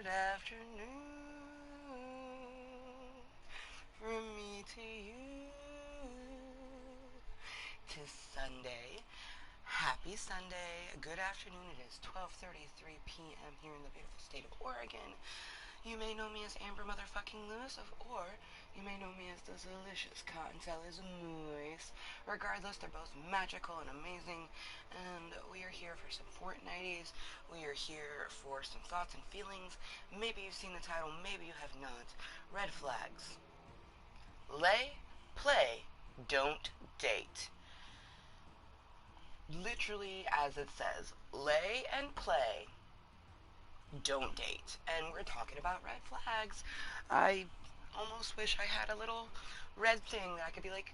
afternoon from me to you. 'Tis Sunday. Happy Sunday. Good afternoon. It is 12:33 p.m. here in the beautiful state of Oregon. You may know me as Amber Motherfucking Lewis, or you may know me as the delicious Cottontalis Mooiisstt. Regardless, they're both magical and amazing, and we are here for some Fortnighties. We are here for some thoughts and feelings. Maybe you've seen the title, maybe you have not. Red flags. Lay, play, don't date. Literally as it says, lay and play, don't date. And we're talking about red flags. I almost wish I had a little red thing that I could be like,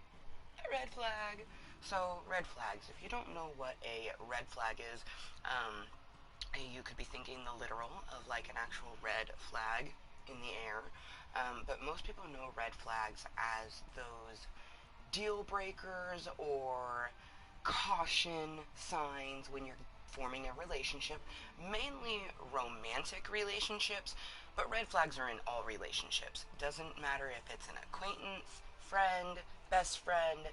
a red flag. So, red flags. If you don't know what a red flag is, you could be thinking the literal of like an actual red flag in the air. But most people know red flags as those deal breakers or caution signs when you're forming a relationship, mainly romantic relationships, but red flags are in all relationships. Doesn't matter if it's an acquaintance, friend, best friend,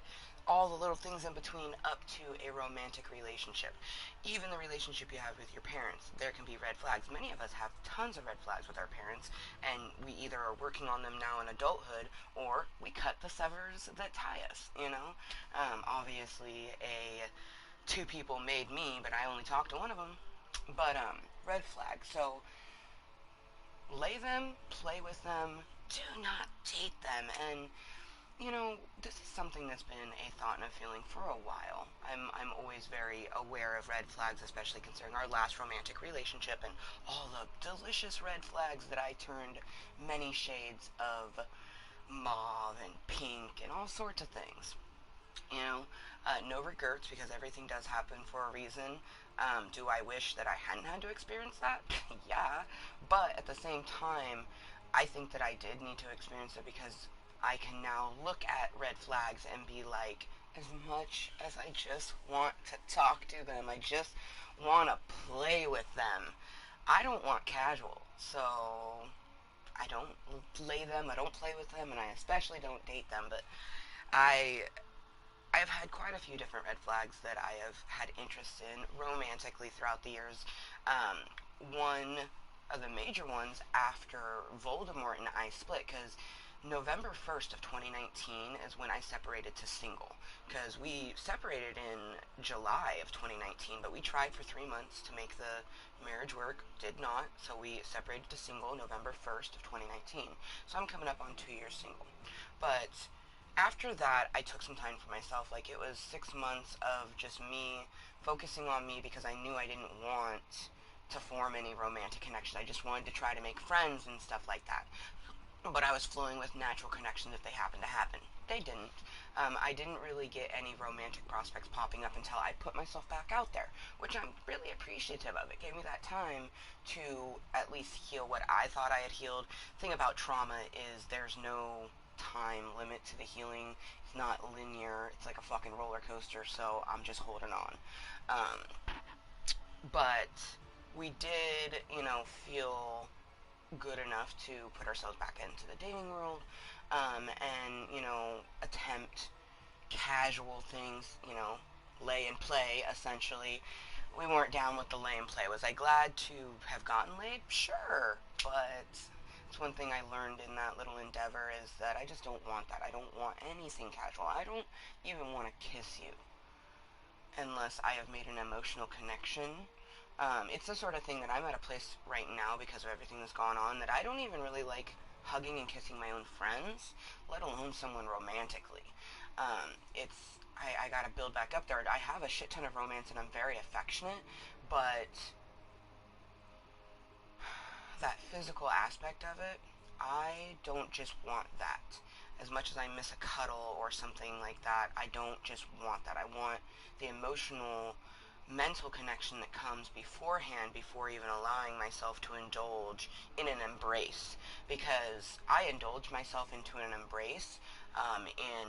all the little things in between up to a romantic relationship. Even the relationship you have with your parents, there can be red flags. Many of us have tons of red flags with our parents, and we either are working on them now in adulthood or we cut the severs that tie us, you know? Obviously, two people made me, but I only talked to one of them. But, red flag. So, lay them, play with them, do not date them, and this is something that's been a thought and a feeling for a while. I'm always very aware of red flags, especially considering our last romantic relationship and all the delicious red flags that I turned many shades of mauve and pink and all sorts of things. No regrets because everything does happen for a reason. Do I wish that I hadn't had to experience that? Yeah, but at the same time, I think that I did need to experience it because I can now look at red flags and be like, as much as I just want to talk to them, I just want to play with them, I don't want casual. So I don't lay them, I don't play with them, and I especially don't date them. But I I've had quite a few different red flags that I have had interest in romantically throughout the years. One of the major ones after Voldemort and I split, because November 1st of 2019 is when I separated to single. Because we separated in July of 2019, but we tried for 3 months to make the marriage work, did not, so we separated to single November 1st of 2019. So I'm coming up on 2 years single. But after that, I took some time for myself. Like, it was 6 months of just me focusing on me because I knew I didn't want to form any romantic connection. I just wanted to try to make friends and stuff like that. But I was flowing with natural connections if they happened to happen. They didn't. I didn't really get any romantic prospects popping up until I put myself back out there, which I'm really appreciative of. It gave me that time to at least heal what I thought I had healed. The thing about trauma is there's no time limit to the healing. It's not linear. It's like a fucking roller coaster, so I'm just holding on. But we did, feel good enough to put ourselves back into the dating world, and attempt casual things, lay and play essentially. We weren't down with the lay and play. Was I glad to have gotten laid? Sure, but it's one thing I learned in that little endeavor is that I just don't want that. I don't want anything casual. I don't even want to kiss you unless I have made an emotional connection. It's the sort of thing that I'm at a place right now because of everything that's gone on that I don't even really like hugging and kissing my own friends, let alone someone romantically. I gotta build back up there. I have a shit ton of romance and I'm very affectionate, but that physical aspect of it, I don't just want that. As much as I miss a cuddle or something like that, I don't just want that. I want the emotional, mental connection that comes beforehand before even allowing myself to indulge in an embrace. Because I indulged myself into an embrace in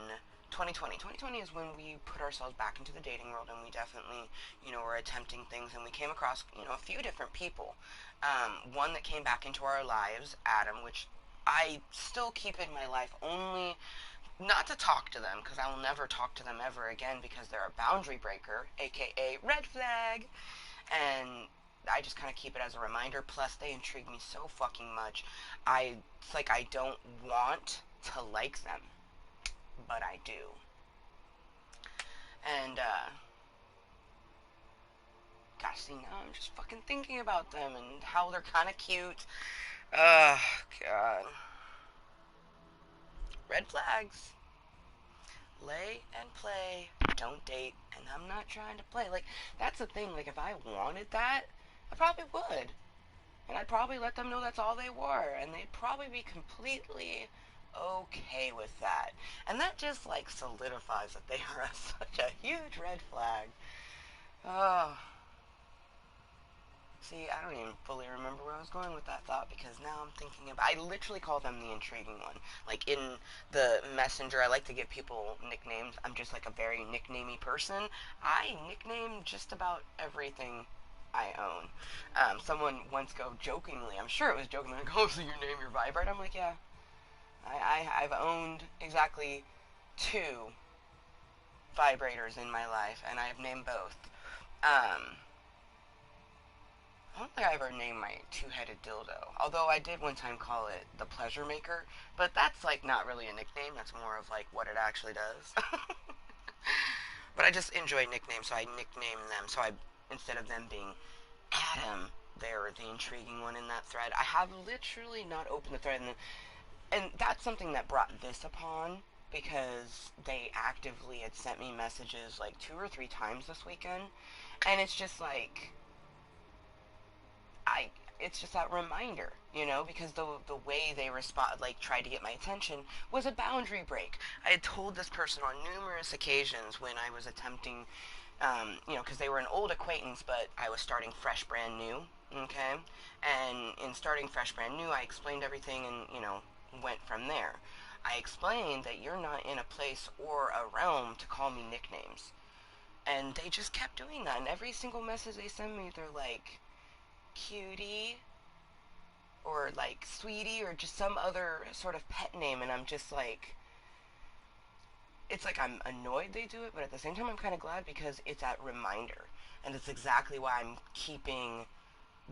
2020 is when we put ourselves back into the dating world, and we definitely, were attempting things, and we came across, a few different people. One that came back into our lives, Adam, which I still keep in my life only not to talk to them, because I will never talk to them ever again because they're a boundary breaker, aka red flag, and I just kind of keep it as a reminder. Plus, they intrigue me so fucking much. It's like I don't want to like them, but I do. And, gosh, see, now I'm just fucking thinking about them and how they're kind of cute. Oh, God. Red flags. Lay and play. Don't date. And I'm not trying to play. Like, that's the thing. Like, if I wanted that, I probably would. And I'd probably let them know that's all they were. And they'd probably be completely okay with that. And that just, like, solidifies that they are such a huge red flag. Oh. See, I don't even fully remember where I was going with that thought, because now I'm thinking about... I literally call them the intriguing one. Like, in the messenger, I like to give people nicknames. I'm just, like, a very nicknamey person. I nickname just about everything I own. Someone once go jokingly, I'm sure it was jokingly, like, oh, so you name your vibrator? I'm like, yeah. I've owned exactly 2 vibrators in my life, and I've named both. I don't think I ever named my 2-headed dildo. Although I did one time call it the pleasure maker, but that's like not really a nickname. That's more of like what it actually does. But I just enjoy nicknames, so I nickname them. So instead of them being Adam, they're the intriguing one in that thread. I have literally not opened the thread, and that's something that brought this upon, because they actively had sent me messages like 2 or 3 times this weekend, and it's just like, it's just that reminder, because the way they tried to get my attention was a boundary break. I had told this person on numerous occasions when I was attempting, because they were an old acquaintance, but I was starting fresh, brand new, okay? And in starting fresh, brand new, I explained everything and, went from there. I explained that you're not in a place or a realm to call me nicknames. And they just kept doing that, and every single message they send me, they're like, cutie, or like sweetie, or just some other sort of pet name, and I'm just like, it's like I'm annoyed they do it, but at the same time I'm kind of glad, because it's that reminder, and it's exactly why I'm keeping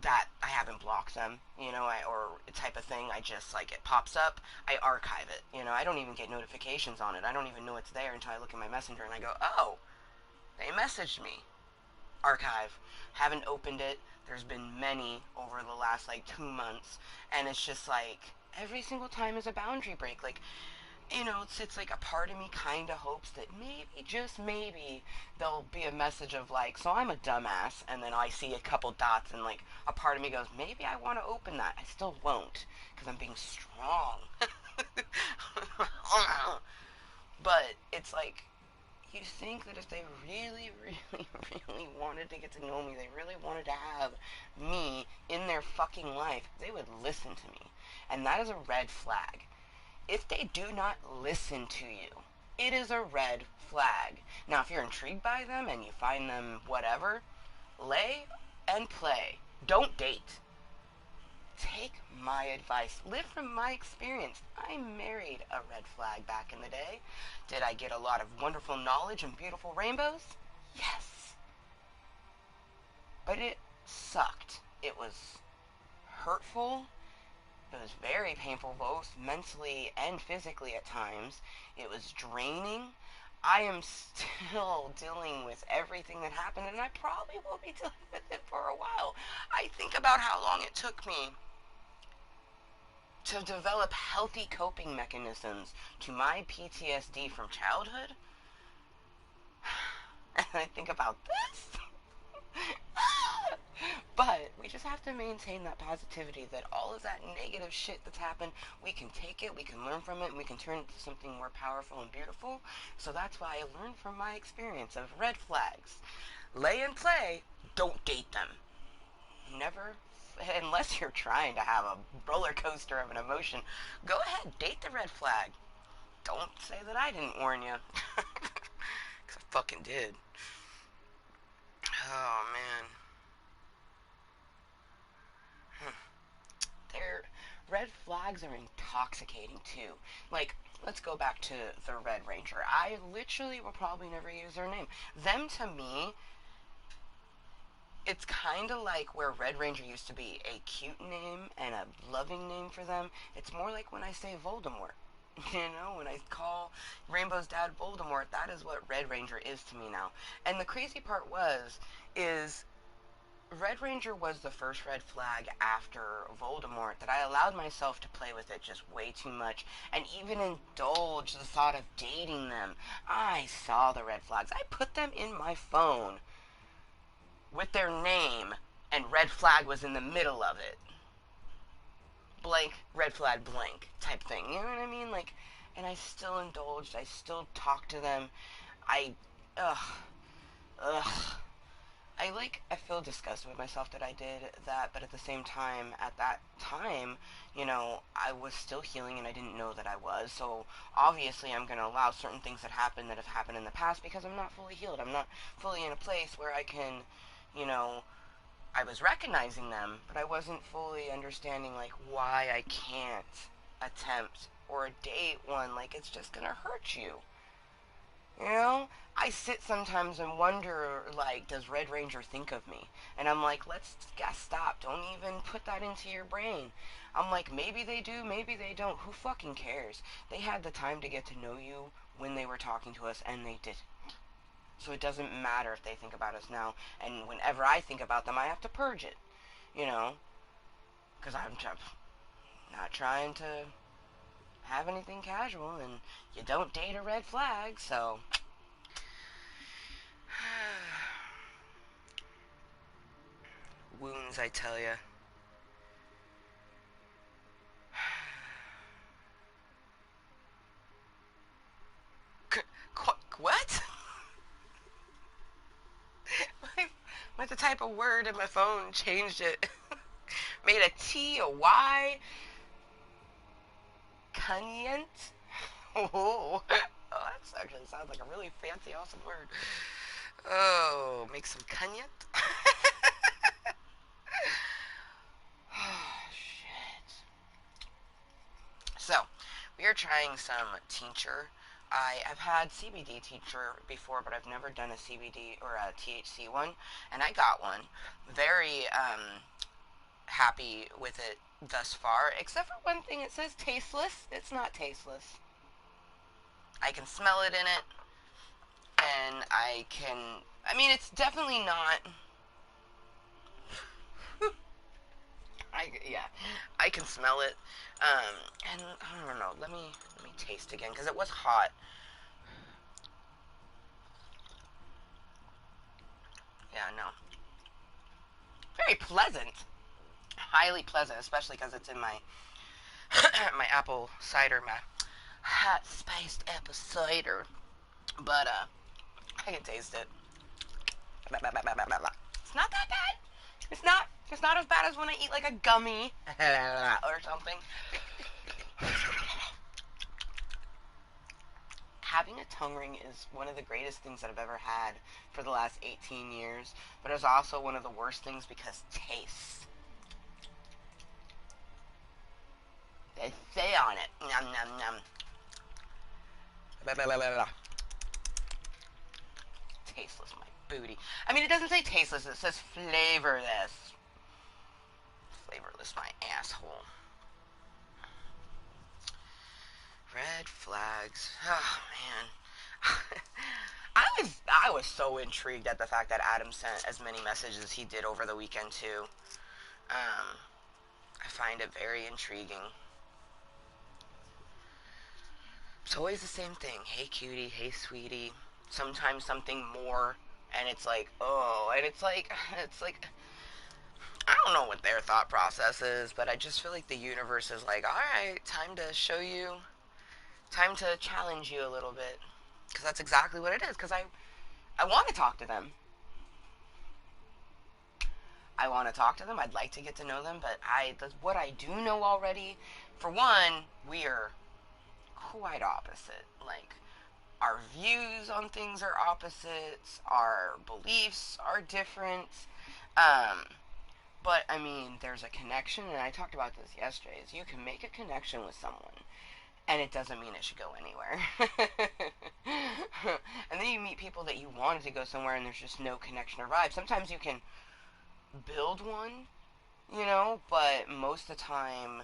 that. I haven't blocked them, or type of thing. I just, like, it pops up, I archive it, I don't even get notifications on it. I don't even know it's there until I look at my messenger and I go, oh, they messaged me. Archive. Haven't opened it. There's been many over the last like 2 months, and it's just like every single time is a boundary break. Like, it's like a part of me kind of hopes that maybe, just maybe, there'll be a message of like, so I'm a dumbass, and then I see a couple dots, and like a part of me goes, maybe I want to open that. I still won't, because I'm being strong. But it's like, you think that if they really, really, really wanted to get to know me, they really wanted to have me in their fucking life, they would listen to me. And that is a red flag. If they do not listen to you, it is a red flag. Now, if you're intrigued by them and you find them whatever, lay and play. Don't date. Take my advice. Live from my experience. I married a red flag back in the day. Did I get a lot of wonderful knowledge and beautiful rainbows? Yes. But it sucked. It was hurtful. It was very painful, both mentally and physically at times. It was draining. I am still dealing with everything that happened, and I probably will be dealing with it for a while. I think about how long it took me to develop healthy coping mechanisms to my PTSD from childhood. And I think about this. But we just have to maintain that positivity, that all of that negative shit that's happened, we can take it, we can learn from it, and we can turn it into something more powerful and beautiful. So that's why I learned from my experience of red flags. Lay and play, don't date them. Never, unless you're trying to have a roller coaster of an emotion, go ahead, date the red flag. don't say that I didn't warn you. Because I fucking did. Oh, man. Their red flags are intoxicating, too. Like, let's go back to the Red Ranger. I literally will probably never use their name. Them, to me, it's kind of like where Red Ranger used to be a cute name and a loving name for them. It's more like when I say Voldemort. You know, when I call Rainbow's dad Voldemort, that is what Red Ranger is to me now. And the crazy part is Red Ranger was the first red flag after Voldemort that I allowed myself to play with it just way too much and even indulge the thought of dating them. I saw the red flags. I put them in my phone with their name, and red flag was in the middle of it. Blank, red flag, blank type thing. You know what I mean? Like, and I still indulged. I still talked to them. I, ugh, ugh. I feel disgusted with myself that I did that, but at the same time, at that time, you know, I was still healing and I didn't know that I was. So obviously, I'm going to allow certain things that have happened in the past because I'm not fully healed. I'm not fully in a place where I can, you know, I was recognizing them, but I wasn't fully understanding, like, why I can't attempt or date one. Like, it's just going to hurt you. You know, I sit sometimes and wonder, like, does Red Ranger think of me? And I'm like, stop. Don't even put that into your brain. I'm like, maybe they do, maybe they don't. Who fucking cares? They had the time to get to know you when they were talking to us, and they did. So it doesn't matter if they think about us now. And whenever I think about them, I have to purge it. You know, because I'm not trying to have anything casual, and you don't date a red flag, so. Wounds, I tell ya. What? What the type of word in my phone changed it? Made a T a Y? Cuntent? Oh, that actually sounds like a really fancy, awesome word. Oh, make some cuntent? Oh, shit. So, we are trying some tincture. I've had CBD tincture before, but I've never done a CBD or a THC one, and I got one. Very happy with it thus far, except for one thing. It says tasteless. It's not tasteless. I can smell it in it, and I mean, it's definitely not. Yeah, I can smell it. And I don't know. Let me taste again because it was hot. Yeah, no. Very pleasant. Highly pleasant, especially because it's in my my apple cider, my hot spiced apple cider. But I can taste it. It's not that bad. It's not. It's not as bad as when I eat like a gummy or something. Having a tongue ring is one of the greatest things that I've ever had for the last 18 years, but it's also one of the worst things because taste. They say on it. Nom nom nom. Blah, blah, blah, blah, blah. Tasteless, my booty. I mean, it doesn't say tasteless, it says flavorless. Flavorless, my asshole. Red flags. Oh, man. I was so intrigued at the fact that Adam sent as many messages as he did over the weekend, too. I find it very intriguing. It's always the same thing. Hey, cutie. Hey, sweetie. Sometimes something more, and it's like, oh, and it's like, I don't know what their thought process is, but I just feel like the universe is like, all right, time to show you, time to challenge you a little bit, because that's exactly what it is. Because I want to talk to them. I want to talk to them. I'd like to get to know them, but what I do know already, for one, we're quite opposite. Like, our views on things are opposites, our beliefs are different. Um, but I mean, there's a connection, and I talked about this yesterday. Is you can make a connection with someone, and it doesn't mean it should go anywhere. And then you meet people that you wanted to go somewhere, and there's just no connection or vibe. Sometimes you can build one, but most of the time,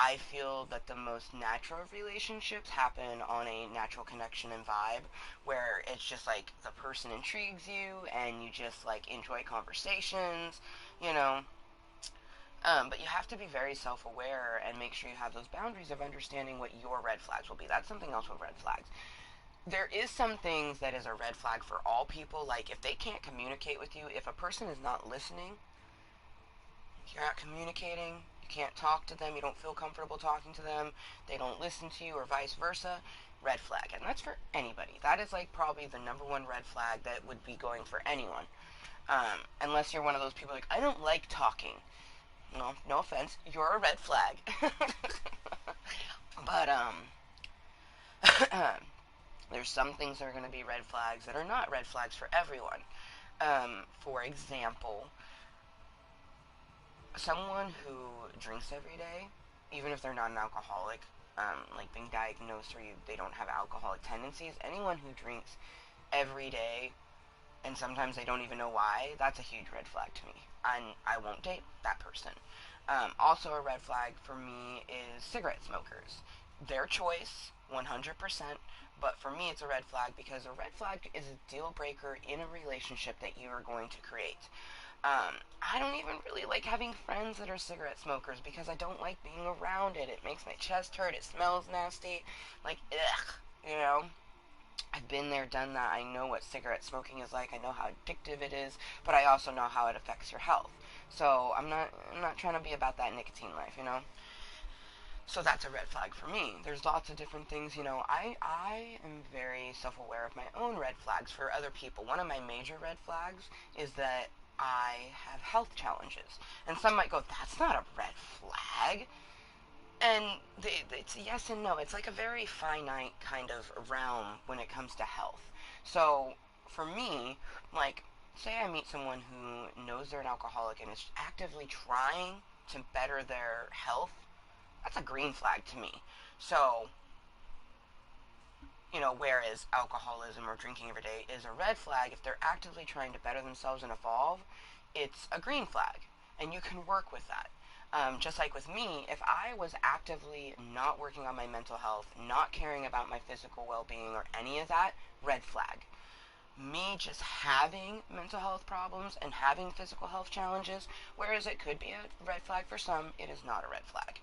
I feel that the most natural relationships happen on a natural connection and vibe, where it's just like the person intrigues you and you just like enjoy conversations, you know. But you have to be very self-aware and make sure you have those boundaries of understanding what your red flags will be. That's something else with red flags. There is some things that is a red flag for all people. Like if they can't communicate with you, if a person is not listening, you're not communicating, you can't talk to them, you don't feel comfortable talking to them, they don't listen to you, or vice versa, red flag. And that's for anybody. That is like probably the number one red flag that would be going for anyone. Unless you're one of those people like, I don't like talking. No, no offense, you're a red flag. But there's some things that are going to be red flags that are not red flags for everyone. For example, someone who drinks every day, even if they're not an alcoholic, like being diagnosed or they don't have alcoholic tendencies, anyone who drinks every day and sometimes they don't even know why, that's a huge red flag to me. I won't date that person. Also, a red flag for me is cigarette smokers. Their choice, 100%, but for me it's a red flag because a red flag is a deal breaker in a relationship that you are going to create. I don't even really like having friends that are cigarette smokers because I don't like being around it. It makes my chest hurt. It smells nasty. Like, ugh, you know? I've been there, done that. I know what cigarette smoking is like. I know how addictive it is, but I also know how it affects your health. So I'm not trying to be about that nicotine life. So that's a red flag for me. There's lots of different things. I am very self-aware of my own red flags for other people. One of my major red flags is that I have health challenges. And some might go, that's not a red flag. And it's yes and no. It's like a very finite kind of realm when it comes to health. So for me, like, say I meet someone who knows they're an alcoholic and is actively trying to better their health, that's a green flag to me. So, whereas alcoholism or drinking every day is a red flag, if they're actively trying to better themselves and evolve, it's a green flag. And you can work with that. Just like with me, if I was actively not working on my mental health, not caring about my physical well-being or any of that, red flag. Me just having mental health problems and having physical health challenges, whereas it could be a red flag for some, it is not a red flag.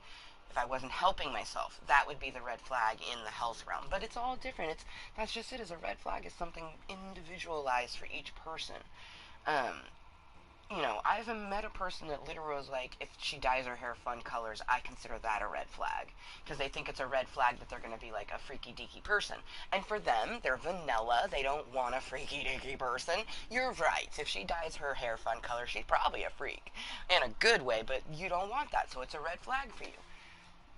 If I wasn't helping myself, that would be the red flag in the health realm. But it's all different. That's just it. As a red flag is something individualized for each person. I haven't met a person that literally was like, if she dyes her hair fun colors, I consider that a red flag. Because they think it's a red flag that they're going to be like a freaky deaky person. And for them, they're vanilla. They don't want a freaky deaky person. You're right. If she dyes her hair fun color, she's probably a freak. In a good way, but you don't want that, so it's a red flag for you.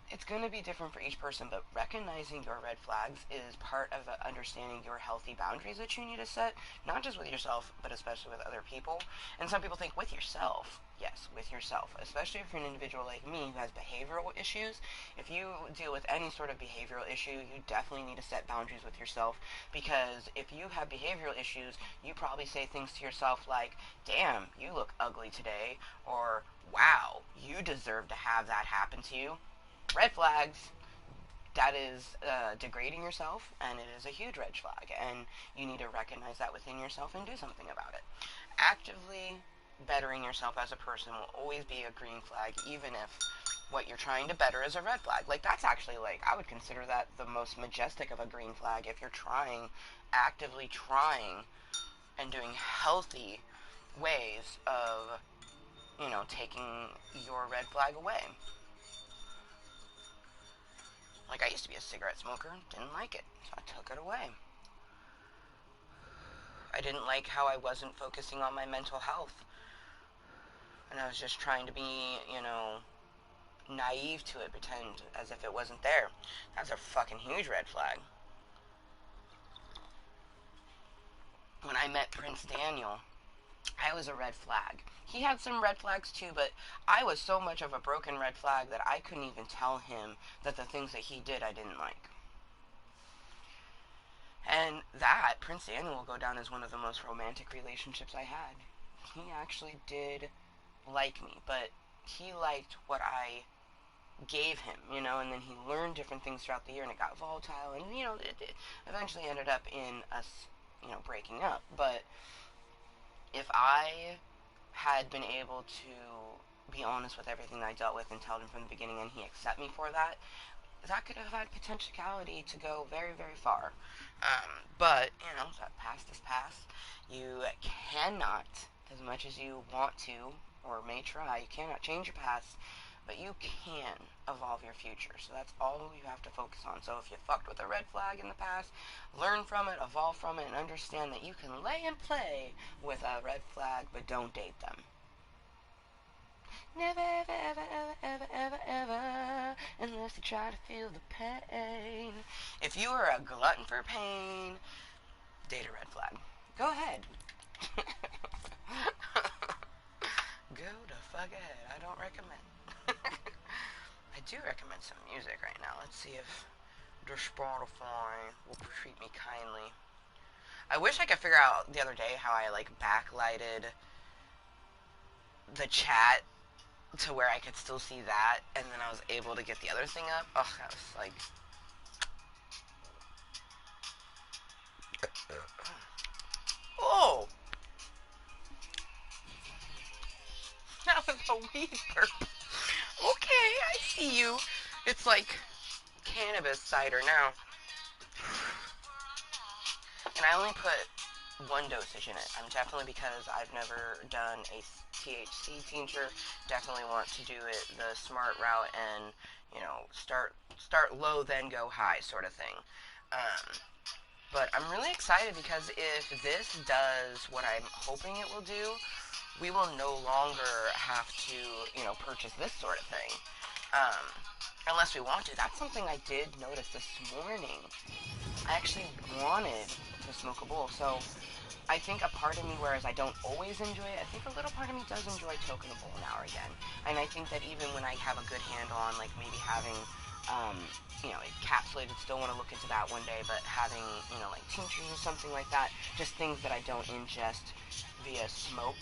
It's going to be different for each person, but recognizing your red flags is part of understanding your healthy boundaries that you need to set, not just with yourself, but especially with other people. And some people think with yourself. Yes, with yourself. Especially if you're an individual like me who has behavioral issues. If you deal with any sort of behavioral issue, you definitely need to set boundaries with yourself, because if you have behavioral issues, you probably say things to yourself like, damn, you look ugly today, or wow, you deserve to have that happen to you. Red flags. That is degrading yourself, and it is a huge red flag, and you need to recognize that within yourself and do something about it. Actively bettering yourself as a person will always be a green flag, even if what you're trying to better is a red flag. Like, that's actually, like, I would consider that the most majestic of a green flag if you're actively trying, and doing healthy ways of, taking your red flag away. Like, I used to be a cigarette smoker, didn't like it, so I took it away. I didn't like how I wasn't focusing on my mental health. And I was just trying to be, naive to it, pretend as if it wasn't there. That's a fucking huge red flag. When I met Prince Daniel, I was a red flag. He had some red flags too, but I was so much of a broken red flag that I couldn't even tell him that the things that he did I didn't like. And that, Prince Daniel will go down as one of the most romantic relationships I had. He actually did like me, but he liked what I gave him, you know, and then he learned different things throughout the year, and it got volatile, and, you know, it eventually ended up in us, you know, breaking up. But if I had been able to be honest with everything that I dealt with and tell him from the beginning, and he accept me for that, that could have had potentiality to go very, very far. But, you know, that past is past. You cannot, as much as you want to, or may try, you cannot change your past, but you can evolve your future. So that's all you have to focus on. So if you fucked with a red flag in the past, learn from it, evolve from it, and understand that you can lay and play with a red flag, but don't date them. Never, ever, ever, ever, ever, ever, ever, unless you try to feel the pain. If you are a glutton for pain, date a red flag. Go ahead. Go the fuck ahead. I don't recommend. I do recommend some music right now. Let's see if the Spotify will treat me kindly. I wish I could figure out the other day how I, like, backlighted the chat to where I could still see that, and then I was able to get the other thing up. Oh, that was like... Oh! That was a weed burp. Okay, I see you. It's like cannabis cider now. And I only put one dosage in it. I'm definitely, because I've never done a THC tincture, definitely want to do it the smart route and, you know, start low then go high sort of thing. But I'm really excited because if this does what I'm hoping it will do, we will no longer have to, you know, purchase this sort of thing. Unless we want to. That's something I did notice this morning. I actually wanted to smoke a bowl, so I think a part of me, whereas I don't always enjoy it, I think a little part of me does enjoy toking a bowl now or again. And I think that even when I have a good handle on, like, maybe having, you know, encapsulated, still want to look into that one day, but having, you know, like tinctures or something like that, just things that I don't ingest via smoke,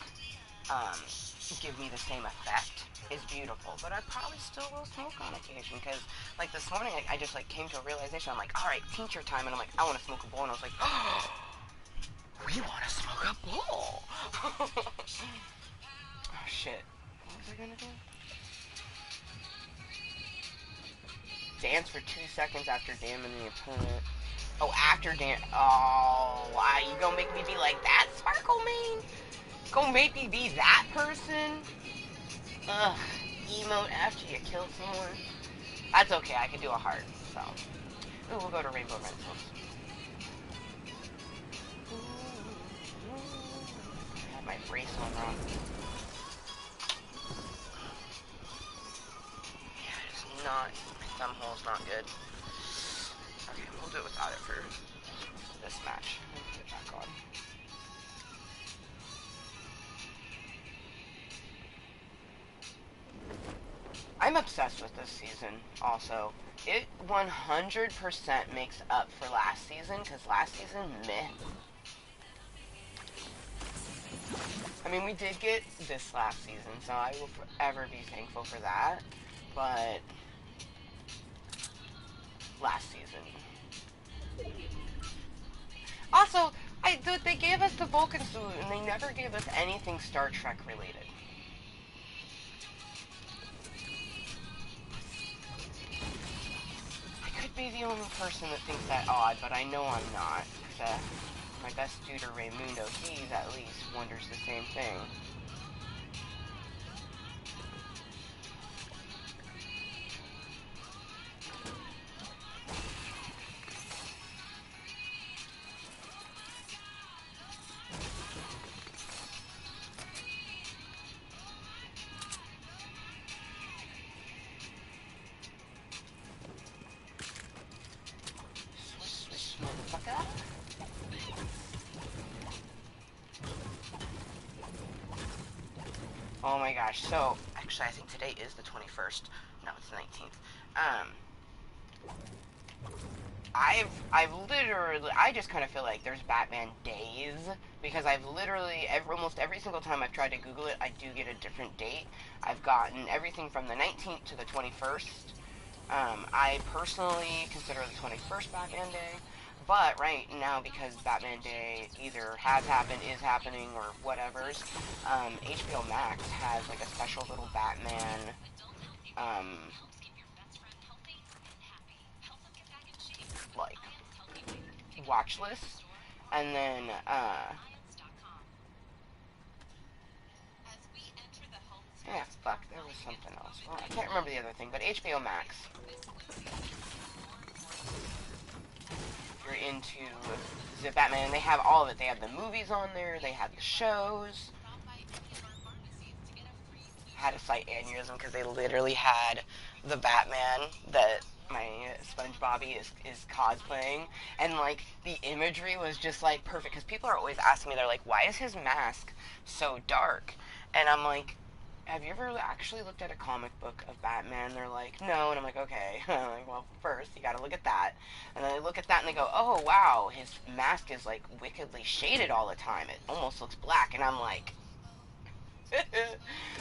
give me the same effect, is beautiful. But I probably still will smoke on occasion, because, like, this morning I just, like, came to a realization. I'm like, alright, tincture time, and I'm like, I want to smoke a bowl, and I was like, oh, we want to smoke a bowl. Oh shit, what was I gonna do? Dance for 2 seconds after damming the opponent. Oh, after dance. Oh, why you gonna make me be like that, Sparkle Man? Gonna make me be that person? Ugh, emote after you kill someone. That's okay, I can do a heart, so. Ooh, we'll go to Rainbow Rentals. I had my brace on wrong. Yeah, it's not, my thumb hole's not good. Okay, we'll do it without it for this match. Put it back on. I'm obsessed with this season, also. It 100% makes up for last season, because last season, meh. I mean, we did get this last season, so I will forever be thankful for that, but last season. Also, they gave us the Vulcan suit, and they never gave us anything Star Trek related. Be the only person that thinks that odd, but I know I'm not. My best dude, Raymundo, he at least wonders the same thing. Oh my gosh. So, actually, I think today is the 21st. No, it's the 19th. Um, I've literally, I just kind of feel like there's Batman days because I've literally, almost every single time I've tried to Google it, I do get a different date. I've gotten everything from the 19th to the 21st. I personally consider the 21st Batman Day, but right now, because Batman Day either has happened, is happening, or whatever's, HBO Max has like a special little Batman um, like watch list, and then yeah, fuck, there was something else. Well, I can't remember the other thing, but HBO Max. If you're into the Batman, they have all of it. They have the movies on there. They have the shows. Had a slight aneurysm because they literally had the Batman that my SpongeBobby is cosplaying, and like the imagery was just like perfect because people are always asking me, they're like, why is his mask so dark? And I'm like, have you ever actually looked at a comic book of Batman? They're like, no. And I'm like, okay. I'm like, well, first you gotta look at that. And then they look at that and they go, oh wow, his mask is like wickedly shaded all the time. It almost looks black. And I'm like,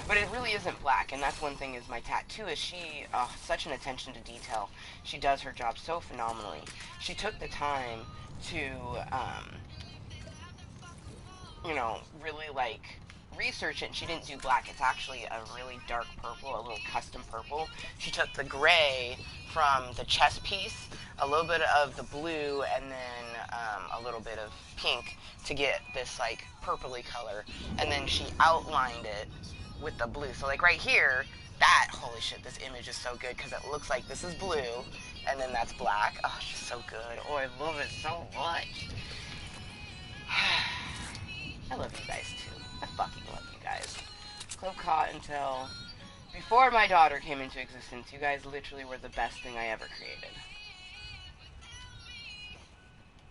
but it really isn't black, and that's one thing is my tattoo is she, such an attention to detail. She does her job so phenomenally. She took the time to, really like research it. And she didn't do black. It's actually a really dark purple, a little custom purple. She took the gray from the chest piece, a little bit of the blue, and then a little bit of pink to get this like purpley color. And then she outlined it with the blue. So like right here, that, holy shit, this image is so good because it looks like this is blue and then that's black. Oh, it's just so good. Oh, I love it so much. I love you guys too. I fucking love you guys. Club Kottontale. Before my daughter came into existence, you guys literally were the best thing I ever created.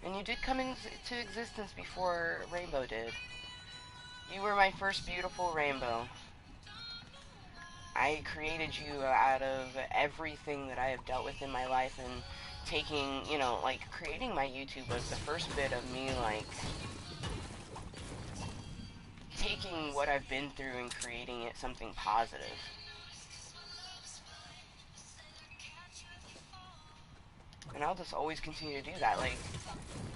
And you did come into existence before Rainbow did. You were my first beautiful rainbow. I created you out of everything that I have dealt with in my life, and taking, like, creating my YouTube was the first bit of me, like, taking what I've been through and creating it something positive. And I'll just always continue to do that. Like,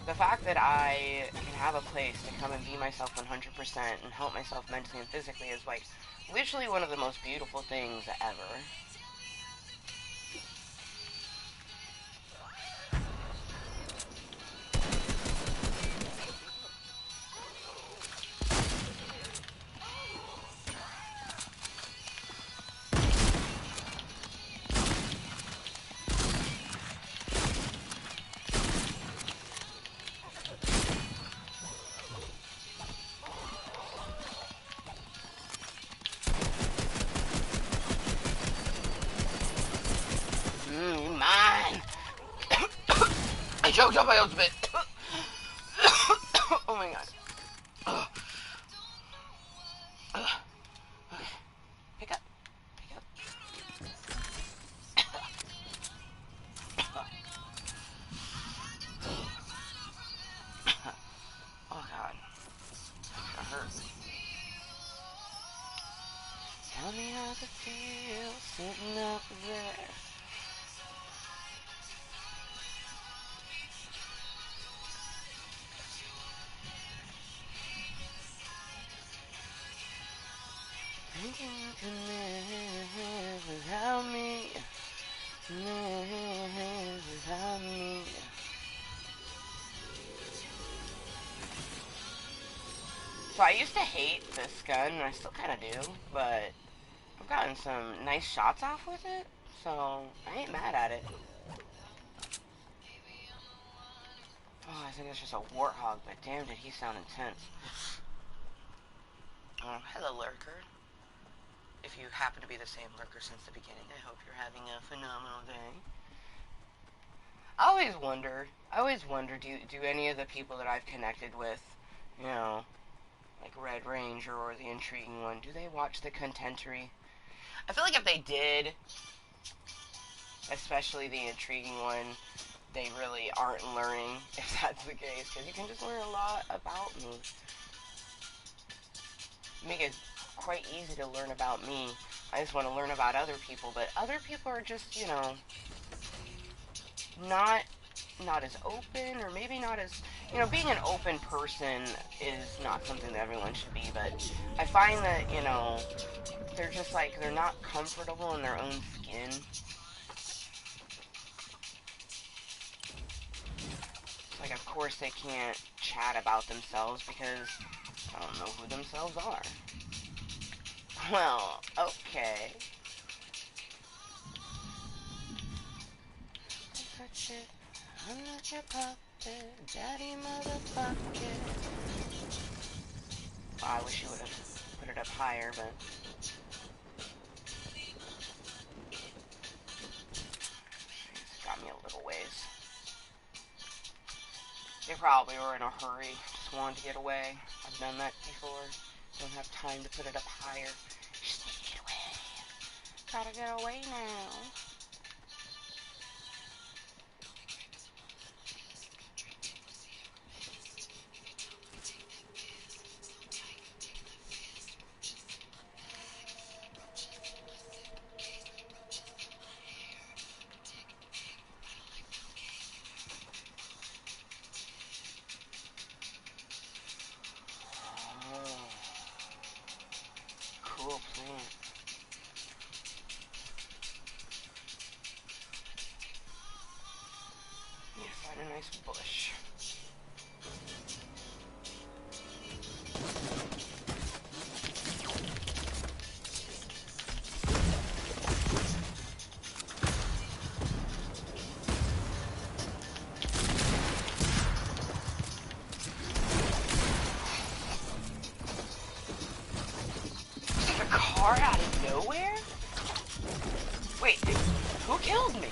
the fact that I can have a place to come and be myself 100% and help myself mentally and physically is, like, literally one of the most beautiful things ever. Mine! I choked on my own spit! Oh my god. Okay. Pick up. Pick up. Oh god. That hurts. Tell me how to feel sitting up there. Thinking you can live without me. Live without me. So I used to hate this gun, and I still kind of do, but I've gotten some nice shots off with it, so I ain't mad at it. Oh, I think it's just a warthog, but damn did he sound intense. Oh, hello, lurker. If you happen to be the same lurker since the beginning, I hope you're having a phenomenal day. I always wonder, do any of the people that I've connected with, like Red Ranger or the Intriguing One, do they watch the Contentery? I feel like if they did, especially the Intriguing One, they really aren't learning, if that's the case, because you can just learn a lot about me. Make it quite easy to learn about me. I just want to learn about other people, but other people are just, you know, not as open, or maybe not as, you know, being an open person is not something that everyone should be, but I find that, you know, they're just like, they're not comfortable in their own skin. Like, of course they can't chat about themselves because I don't know who themselves are. Well, okay. Touch it. I'm not your puppet, daddy motherfucker. Oh, I wish you would have put it up higher, but it's got me a little ways. They probably were in a hurry, just wanted to get away. I've done that before. Don't have time to put it up higher. Just need to get away. Gotta get away now. Oh, cool plant. Need to find a nice bush. A car out of nowhere? Wait, who killed me?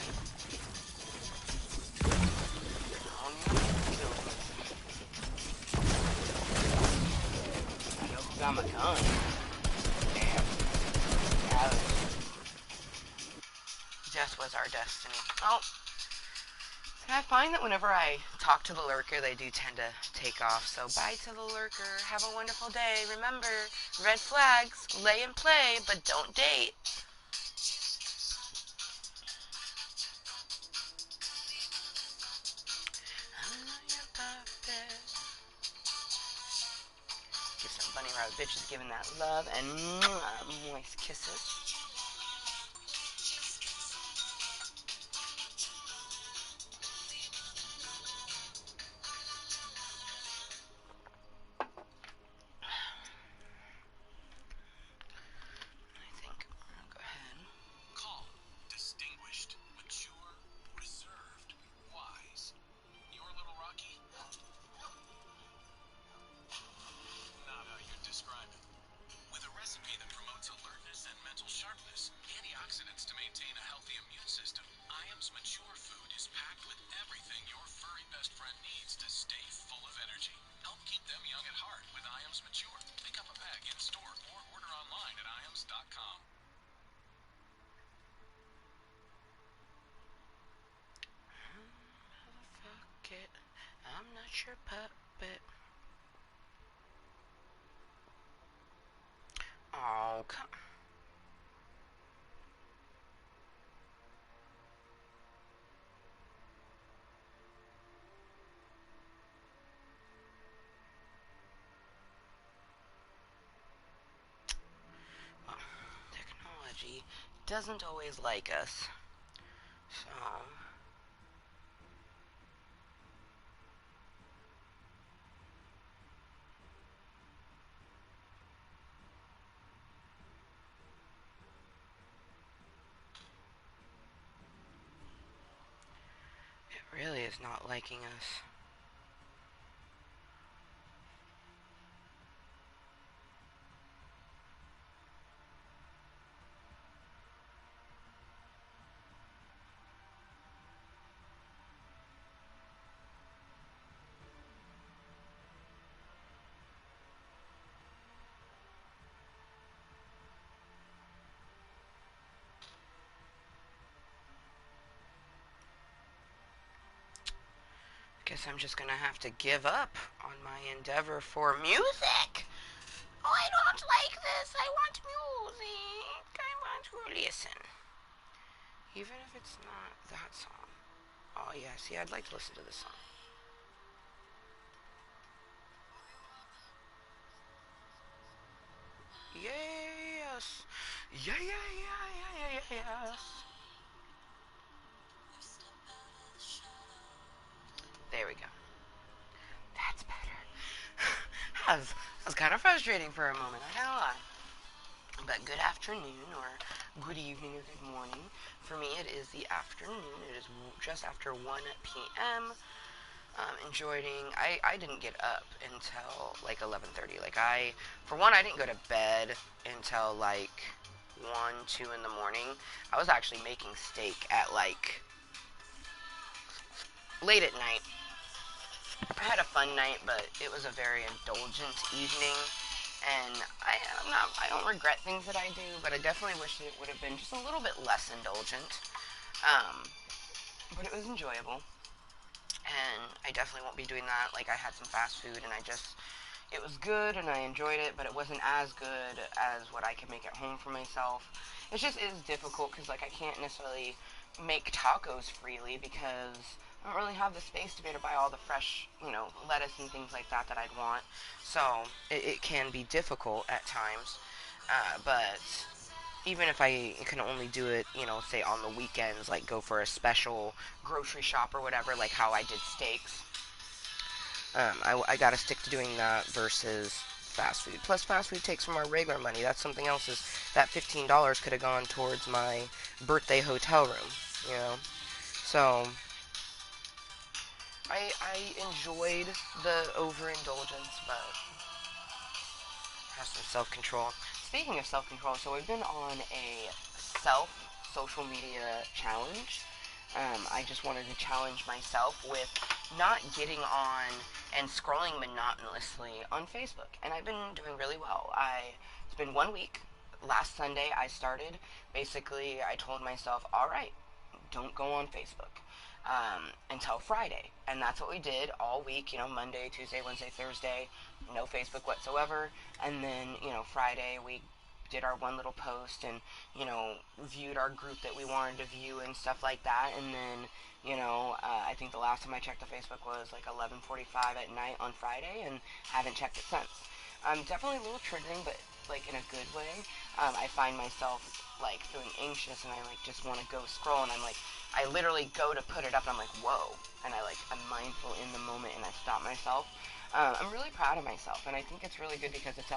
I know who got my gun. Damn. Yeah, death was our destiny. Oh. And I find that whenever I talk to the lurker, they do tend to take off. So bye to the lurker. Have a wonderful day. Remember, red flags, lay and play, but don't date. I'm not your puppet. Give some bunny rabbit bitches giving that love and moist kisses. I think I'll go ahead. Calm, distinguished, mature, reserved, wise. Your little Rocky? Not how you'd describe it. With a recipe that promotes alertness and mental sharpness, antioxidants to maintain a healthy immune system, Iam's Mature Food is packed with everything your furry best friend needs to stay full of energy. Help keep them young at heart with Iam's Mature. Pick up a bag in store or order online at iams.com. Fuck it. I'm not your puppet. Oh, come. Well, technology doesn't always like us. So. It really is not liking us. Guess I'm just gonna have to give up on my endeavor for music. Oh, I don't like this. I want music. I want to listen. Even if it's not that song. Oh, yeah, see, I'd like to listen to this song. Yes. Yeah, yeah, yeah, yeah, yeah, yeah, yes. There we go. That's better. that was kind of frustrating for a moment, I can't lie. But good afternoon, or good evening, or good morning. For me, it is the afternoon. It is just after 1 p.m. Enjoying. I didn't get up until like 11:30. Like for one, I didn't go to bed until like 1, 2 in the morning. I was actually making steak at like late at night. I had a fun night, but it was a very indulgent evening. And I don't regret things that I do, but I definitely wish it would have been just a little bit less indulgent. Um, but it was enjoyable, and I definitely won't be doing that. Like I had some fast food, and it was good, and I enjoyed it, but it wasn't as good as what I could make at home for myself. It just is difficult because like I can't necessarily make tacos freely because I don't really have the space to be able to buy all the fresh, lettuce and things like that that I'd want. So it can be difficult at times. But even if I can only do it, say on the weekends, like go for a special grocery shop or whatever, like how I did steaks, I gotta stick to doing that versus fast food. Plus, fast food takes from our regular money. That's something else. Is that $15 could have gone towards my birthday hotel room, you know? So I enjoyed the overindulgence, but have some self control. Speaking of self control, so we've been on a self social media challenge. I just wanted to challenge myself with not getting on and scrolling monotonously on Facebook, and I've been doing really well. It's been 1 week. Last Sunday I started. Basically, I told myself, all right, don't go on Facebook until Friday. And that's what we did all week, Monday, Tuesday, Wednesday, Thursday, no Facebook whatsoever. And then, Friday we did our one little post and, viewed our group that we wanted to view and stuff like that. And then, I think the last time I checked the Facebook was like 11:45 at night on Friday and haven't checked it since. I'm definitely a little triggering, but like in a good way. I find myself like feeling anxious and I like just want to go scroll and I literally go to put it up and I'm like, whoa. And I'm mindful in the moment and I stop myself. I'm really proud of myself and I think it's really good because it's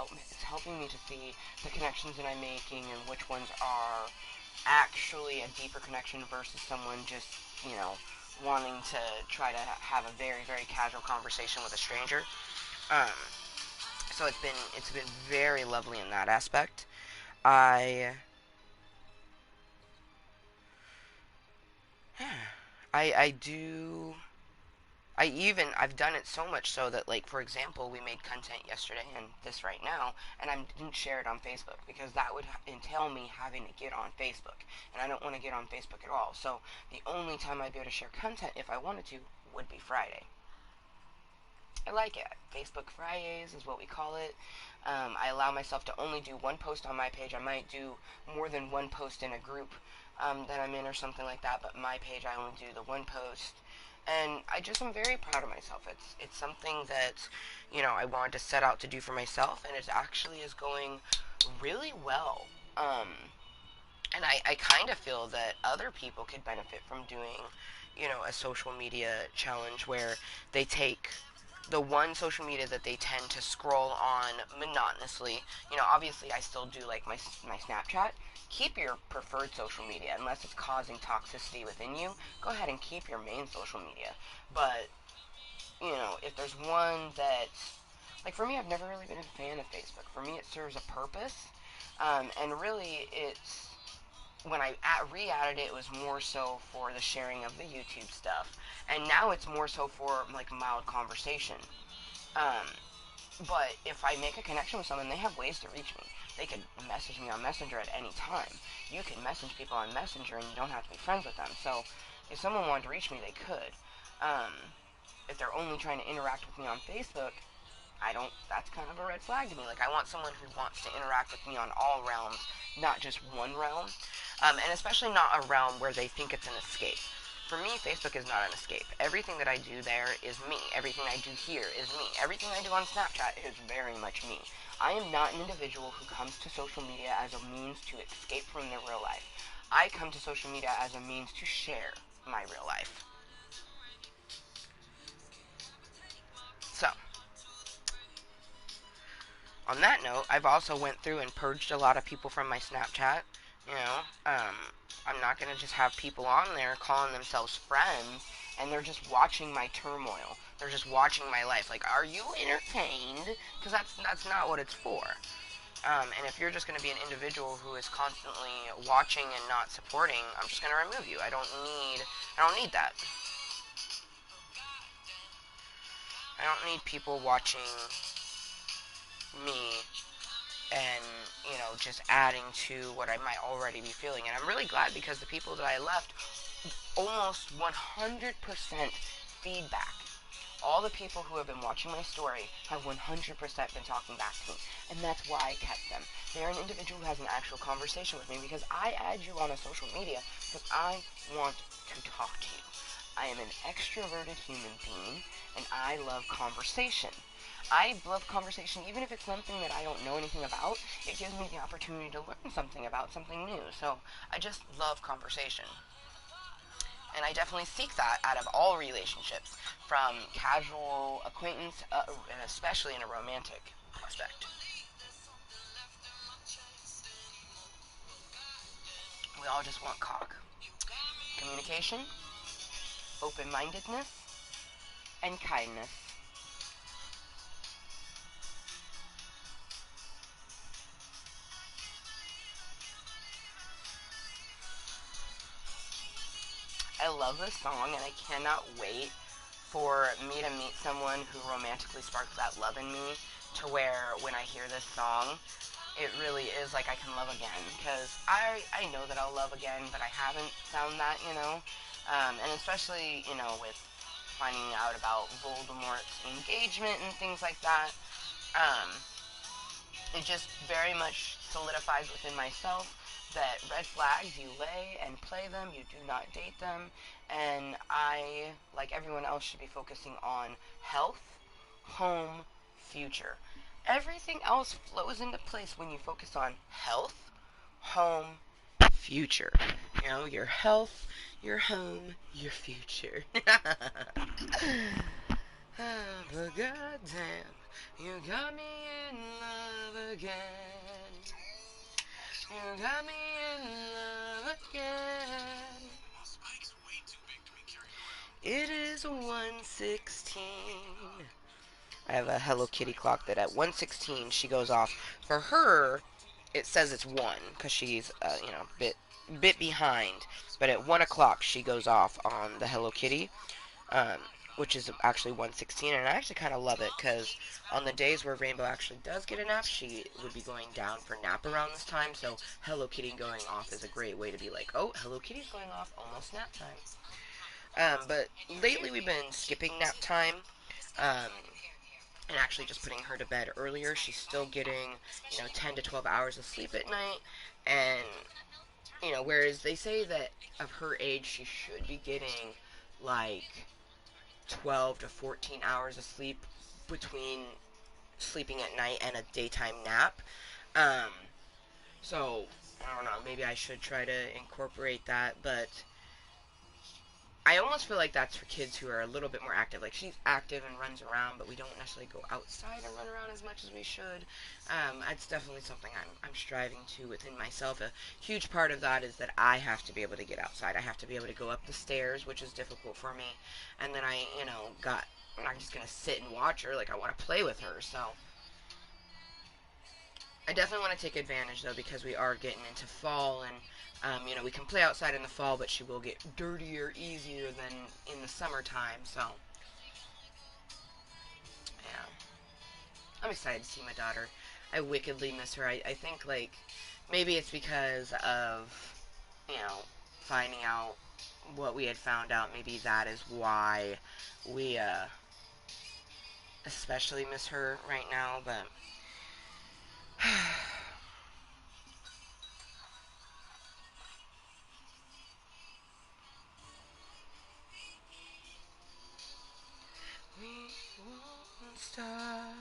helping me to see the connections that I'm making and which ones are actually a deeper connection versus someone just, wanting to try to have a very, very casual conversation with a stranger. Um, so it's been very lovely in that aspect. I I do I've done it so much so that like for example we made content yesterday and this right now and I didn't share it on Facebook because that would entail me having to get on Facebook and I don't want to get on Facebook at all. So the only time I'd be able to share content if I wanted to would be Friday. I like it. Facebook Fridays is what we call it. I allow myself to only do one post on my page. I might do more than one post in a group that I'm in or something like that, but my page I only do the one post. And I'm very proud of myself. It's something that, I wanted to set out to do for myself, and it actually is going really well. And I kind of feel that other people could benefit from doing, a social media challenge where they take the one social media that they tend to scroll on monotonously. Obviously I still do like my Snapchat. Keep your preferred social media unless it's causing toxicity within you. Go ahead and keep your main social media. But if there's one that, like for me, I've never really been a fan of Facebook. For me, it serves a purpose, and really, it's when I re-added it, it was more so for the sharing of the YouTube stuff, and now it's more so for like mild conversation. Um, but if I make a connection with someone, they have ways to reach me. They could message me on Messenger at any time. You can message people on Messenger, and you don't have to be friends with them. So, if someone wanted to reach me, they could. Um, if they're only trying to interact with me on Facebook, that's kind of a red flag to me. Like, I want someone who wants to interact with me on all realms, not just one realm. And especially not a realm where they think it's an escape. For me, Facebook is not an escape. Everything that I do there is me. Everything I do here is me. Everything I do on Snapchat is very much me. I am not an individual who comes to social media as a means to escape from their real life. I come to social media as a means to share my real life. So, on that note, I've also went through and purged a lot of people from my Snapchat. You know, I'm not gonna just have people on there calling themselves friends and they're just watching my turmoil. They're just watching my life. Like, are you entertained? Because that's not what it's for. And if you're just going to be an individual who is constantly watching and not supporting, I'm just going to remove you. I don't need that. I don't need people watching me and, just adding to what I might already be feeling. And I'm really glad because the people that I left, almost 100% feedback. All the people who have been watching my story have 100% been talking back to me, and that's why I kept them. They're an individual who has an actual conversation with me because I add you on a social media because I want to talk to you. I am an extroverted human being, and I love conversation. I love conversation even if it's something that I don't know anything about. It gives me the opportunity to learn something about something new. So I just love conversation. And I definitely seek that out of all relationships, from casual acquaintance, and especially in a romantic aspect. We all just want cock. Communication, open-mindedness, and kindness. I love this song, and I cannot wait for me to meet someone who romantically sparks that love in me to where when I hear this song, it really is like I can love again. Because I know that I'll love again, but I haven't found that. And especially, with finding out about Voldemort's engagement and things like that, um, it just very much solidifies within myself that red flags, you lay and play them, you do not date them, and I, like everyone else, should be focusing on health, home, future. Everything else flows into place when you focus on health, home, future. Your health, your home, your future. But goddamn, you got me in love again. You got me in love again. It is 1:16. I have a Hello Kitty clock that at 1:16 she goes off. For her, it says it's 1 because she's, bit behind. But at 1 o'clock she goes off on the Hello Kitty. um, which is actually 1:16, and I actually kind of love it because on the days where Rainbow actually does get a nap, she would be going down for nap around this time. So Hello Kitty going off is a great way to be like, oh, Hello Kitty's going off, almost nap time. But lately we've been skipping nap time. Um, and actually just putting her to bed earlier. She's still getting, 10 to 12 hours of sleep at night, and whereas they say that of her age she should be getting like 12 to 14 hours of sleep between sleeping at night and a daytime nap. Um, so, I don't know, maybe I should try to incorporate that, but I almost feel like that's for kids who are a little bit more active. Like, she's active and runs around, but we don't necessarily go outside and run around as much as we should. It's definitely something I'm striving to within myself. A huge part of that is that I have to be able to get outside. I have to be able to go up the stairs, which is difficult for me. And then I'm not just going to sit and watch her. Like, I want to play with her, so I definitely want to take advantage though because we are getting into fall and we can play outside in the fall, but she will get dirtier easier than in the summertime. So yeah, I'm excited to see my daughter. I wickedly miss her. I think like maybe it's because of you know finding out what we had found out. Maybe that is why we especially miss her right now, but we won't stop.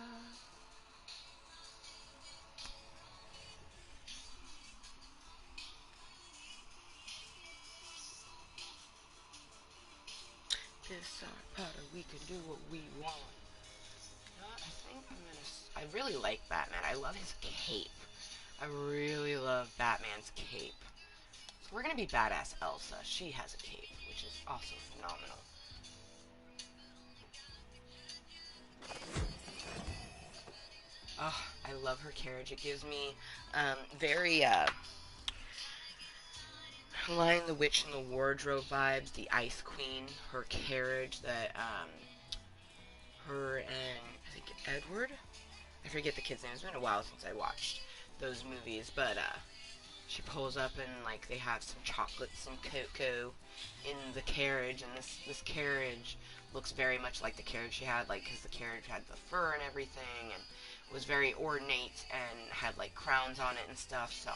This our part, we can do what we want. I think I'm gonna. I really like Batman. I love his cape. I really love Batman's cape. So we're gonna be badass Elsa. She has a cape, which is also phenomenal. Oh, I love her carriage. It gives me very Lion the Witch and the Wardrobe vibes. The Ice Queen, her carriage that her and I think Edward. I forget the kid's name. It's been a while since I watched those movies, but she pulls up and like they have some chocolates and cocoa in the carriage, and this carriage looks very much like the carriage she had, like because the carriage had the fur and everything, and was very ornate and had like crowns on it and stuff. So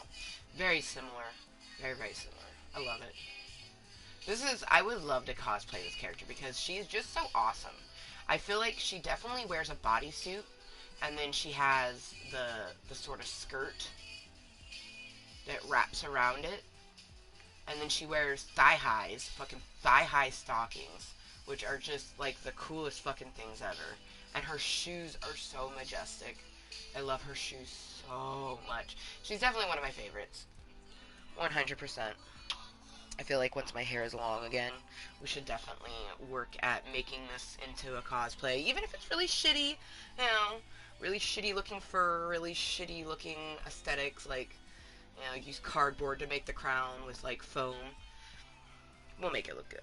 very similar, very similar. I love it. I would love to cosplay this character because she's just so awesome. I feel like she definitely wears a bodysuit, and then she has the sort of skirt that wraps around it, and then she wears thigh highs, fucking thigh high stockings, which are just like the coolest fucking things ever. And her shoes are so majestic. I love her shoes so much. She's definitely one of my favorites. 100%. I feel like once my hair is long again, we should definitely work at making this into a cosplay, even if it's really shitty, you know, really shitty looking fur, really shitty looking aesthetics, like, you know, use cardboard to make the crown with like foam. We'll make it look good.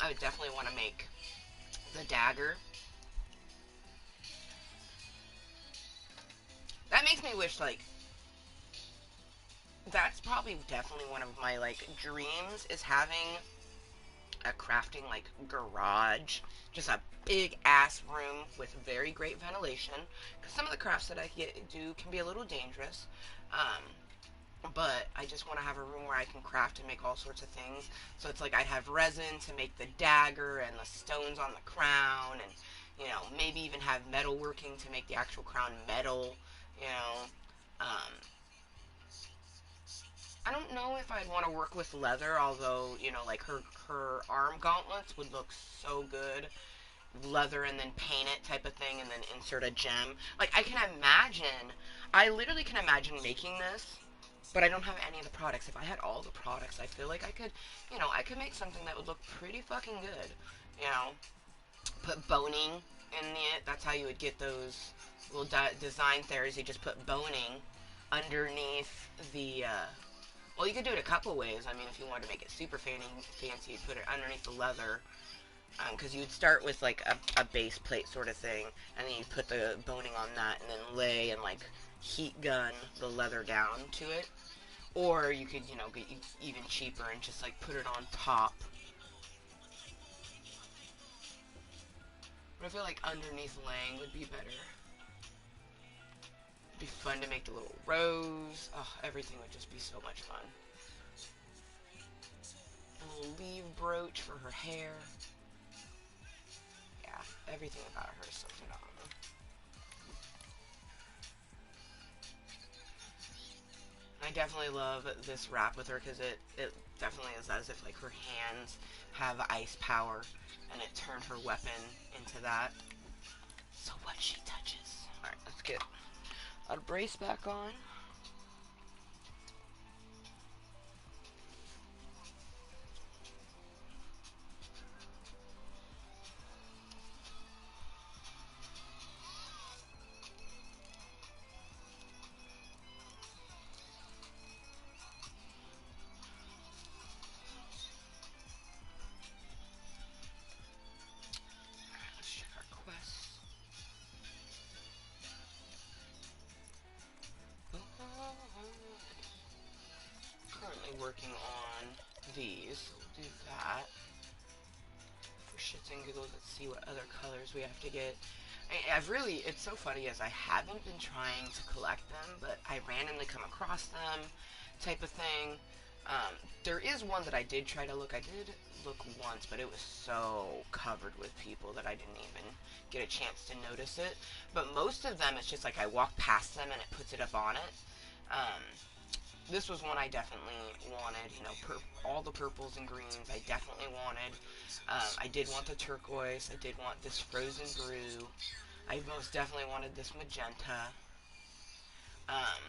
I would definitely want to make the dagger. That makes me wish, like, that's probably definitely one of my, like, dreams is having a crafting, like, garage. Just a big ass room with very great ventilation. Because some of the crafts that I do can be a little dangerous. But I just want to have a room where I can craft and make all sorts of things. So it's like I'd have resin to make the dagger and the stones on the crown, and you know maybe even have metal working to make the actual crown metal. You know, I don't know if I'd want to work with leather, although you know like her arm gauntlets would look so good. Leather and then paint it type of thing, and then insert a gem. Like I can imagine, I literally can imagine making this, but I don't have any of the products. If I had all the products, I feel like I could, you know, I could make something that would look pretty fucking good. You know, put boning in it. That's how you would get those little design theories. You just put boning underneath the. Well, you could do it a couple ways. I mean, if you wanted to make it super fancy, you'd put it underneath the leather. Because you'd start with like a base plate sort of thing, and then you put the boning on that, and then lay and like heat gun the leather down to it. Or you could, you know, get even cheaper and just like put it on top. But I feel like underneath laying would be better. It'd be fun to make the little rose. Oh, everything would just be so much fun. A little leaf brooch for her hair. Yeah, everything about her is so phenomenal. I definitely love this wrap with her because it definitely is as if like her hands have ice power and it turned her weapon into that. So what she touches. Alright, let's get our brace back on. see what other colors we have to get. I've really, it's so funny as I haven't been trying to collect them, but I randomly come across them, type of thing. There is one that I did try to look. I did look once, but it was so covered with people that I didn't even get a chance to notice it. But most of them, it's just like I walk past them and it puts it up on it. Um, this was one I definitely wanted. You know, all the purples and greens I definitely wanted. I did want the turquoise. I did want this frozen brew. I most definitely wanted this magenta. Um,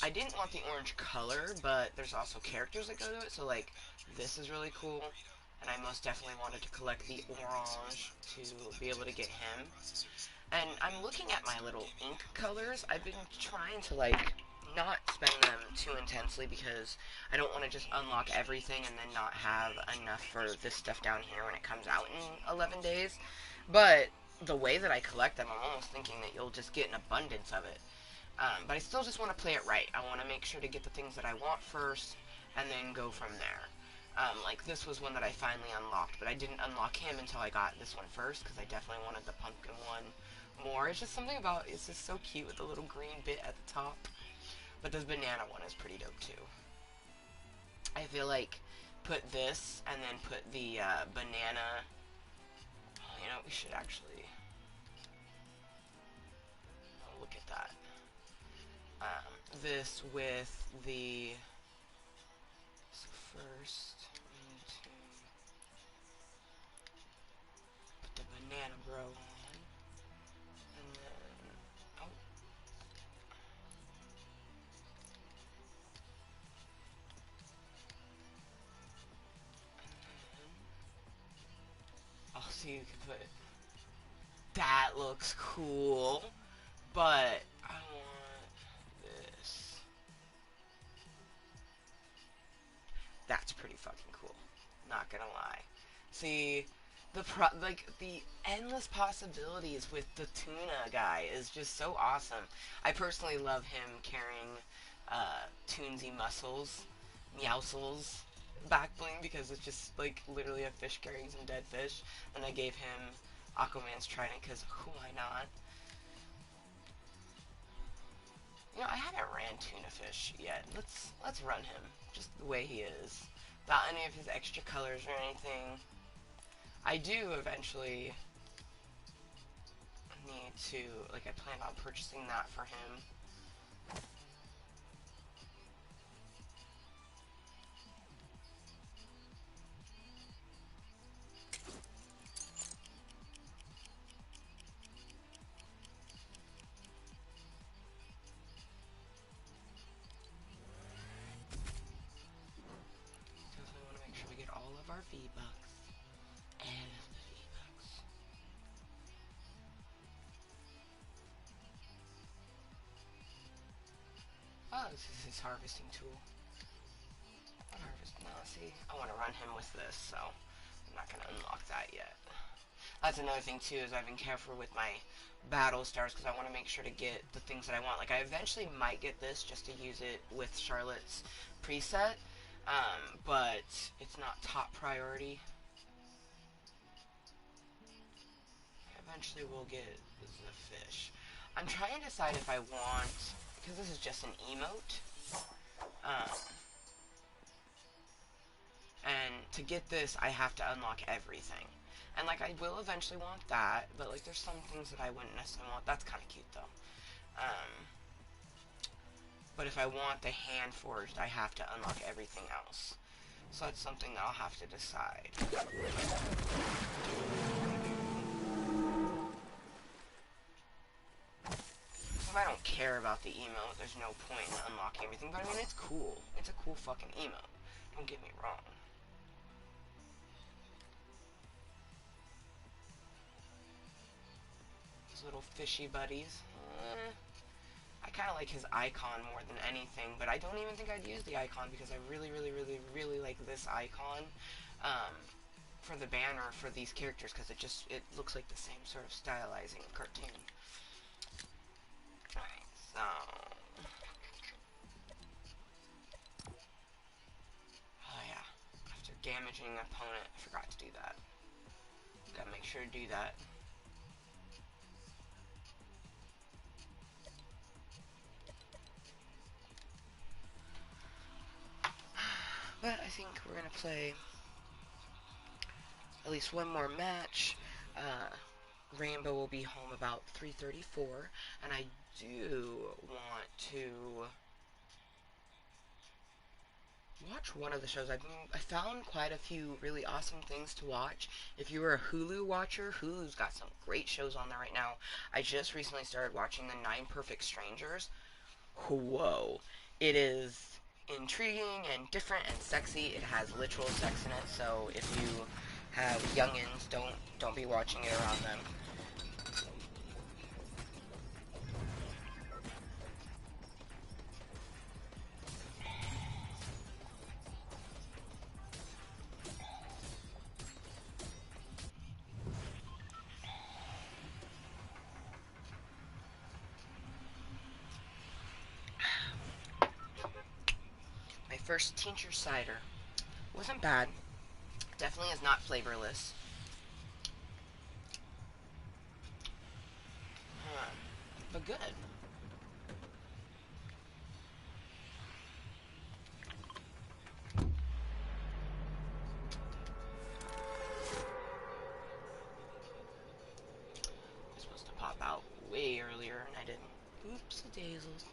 I didn't want the orange color, but there's also characters that go to it. So like, this is really cool. And I most definitely wanted to collect the orange to be able to get him. And I'm looking at my little ink colors. I've been trying to like not spend them too intensely because I don't want to just unlock everything and then not have enough for this stuff down here when it comes out in 11 days. But the way that I collect them, I'm almost thinking that you'll just get an abundance of it. But I still just want to play it right. I want to make sure to get the things that I want first and then go from there. Like this was one that I finally unlocked, but I didn't unlock him until I got this one first because I definitely wanted the pumpkin one more. It's just something about it's just so cute with the little green bit at the top. But this banana one is pretty dope too. I feel like put this and then put the banana. Oh, you know, we should actually look at that. This with the so first we need to put the banana bro on, and then oh, I'll see you can put that looks cool, but I want this. That's pretty fucking cool. Not gonna lie. See, like the endless possibilities with the tuna guy is just so awesome. I personally love him carrying Toonsy muscles, meowsles, back bling because it's just like literally a fish carrying some dead fish, and I gave him Aquaman's trident because why not? You know, I haven't ran tuna fish yet. Let's run him just the way he is, without any of his extra colors or anything. I do eventually need to, like, I plan on purchasing that for him. Definitely want to make sure we get all of our V-Bucks. And the V-Bucks. Oh, this is his harvesting tool. Harvest, no, see, I want to run him with this, so I'm not going to unlock that yet. That's another thing too, is I've been careful with my battle stars because I want to make sure to get the things that I want. Like I eventually might get this just to use it with Charlotte's preset, but it's not top priority. Eventually we'll get the fish. I'm trying to decide if I want, because this is just an emote, and to get this I have to unlock everything. And like I will eventually want that, but like there's some things that I wouldn't necessarily want. That's kind of cute though. But if I want the hand forged, I have to unlock everything else. So that's something that I'll have to decide. If I don't care about the emote, there's no point in unlocking everything. But I mean, it's cool. It's a cool fucking emote. Don't get me wrong. These little fishy buddies. I kind of like his icon more than anything, but I don't even think I'd use the icon because I really, really, really, really like this icon for the banner for these characters because it looks like the same sort of stylizing cartoon. Alright, so oh yeah, after damaging an opponent, I forgot to do that. Gotta make sure to do that. But I think we're gonna play at least one more match. Rainbow will be home about 3:34, and I do want to watch one of the shows. I found quite a few really awesome things to watch. If you were a Hulu watcher, Hulu's got some great shows on there right now. I just recently started watching The Nine Perfect Strangers. Whoa. It is intriguing and different and sexy. It has literal sex in it, so if you have youngins, don't be watching it around them. My first tincture cider wasn't bad. Definitely is not flavorless. But good. I was supposed to pop out way earlier and I didn't. Oops, daisies.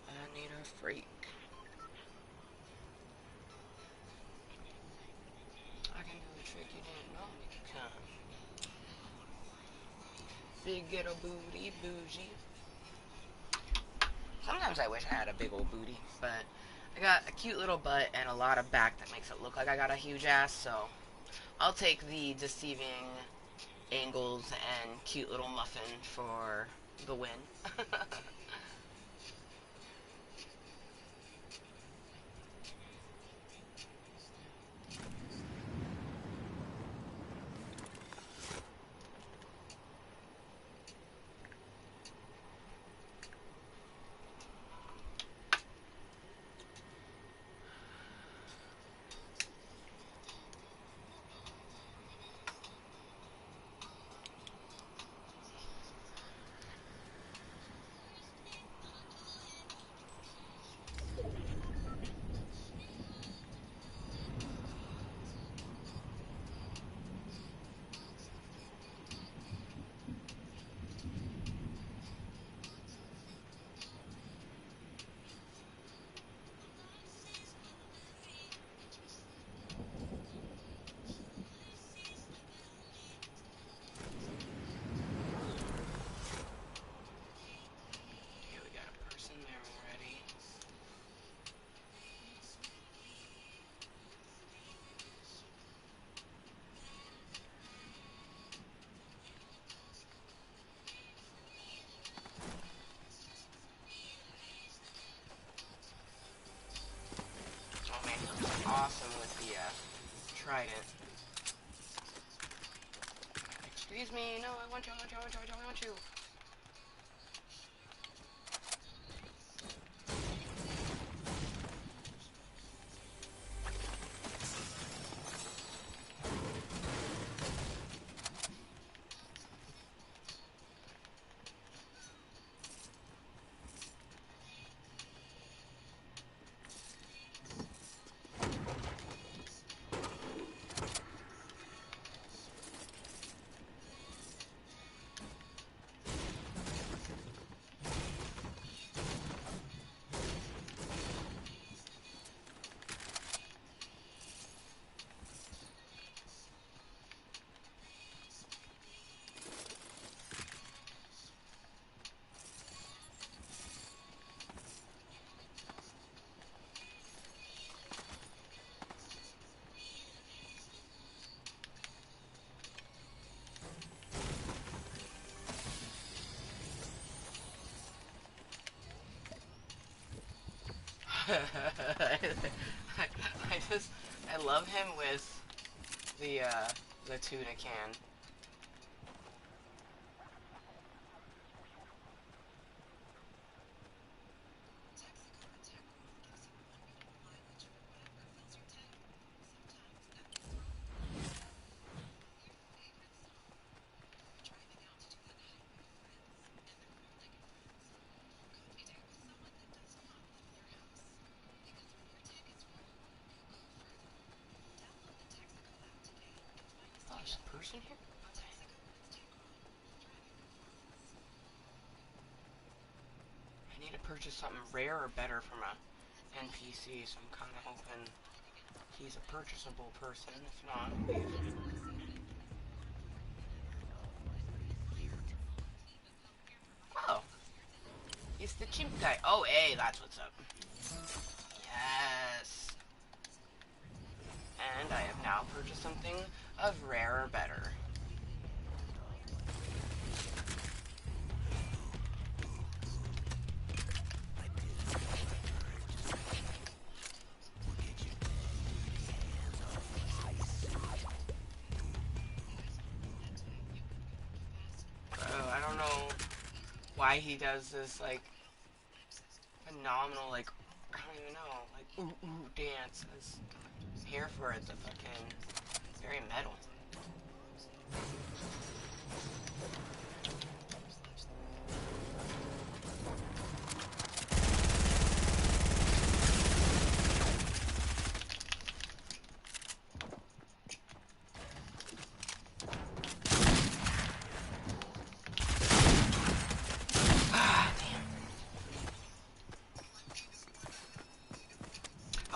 I need a freak. I can do a trick you didn't know you could come. Big ghetto booty bougie. Sometimes I wish I had a big old booty, but I got a cute little butt and a lot of back that makes it look like I got a huge ass, so I'll take the deceiving angles and cute little muffin for the win. Okay, we got a person there already. Oh man, he looks awesome with the trident. Excuse me, no, I want you, I want you, I want you, I want you. I love him with the tuna can. Is a person here? I need to purchase something rare or better from a NPC, so I'm kind of hoping he's a purchasable person. If not, oh, he's the chimp guy. Oh, hey, that's what's up. Yes. And I have now purchased something of rare or better. I don't know why he does this, like, phenomenal, like, I don't even know, like, ooh, ooh, dance. I'm here for it, the fucking, very metal.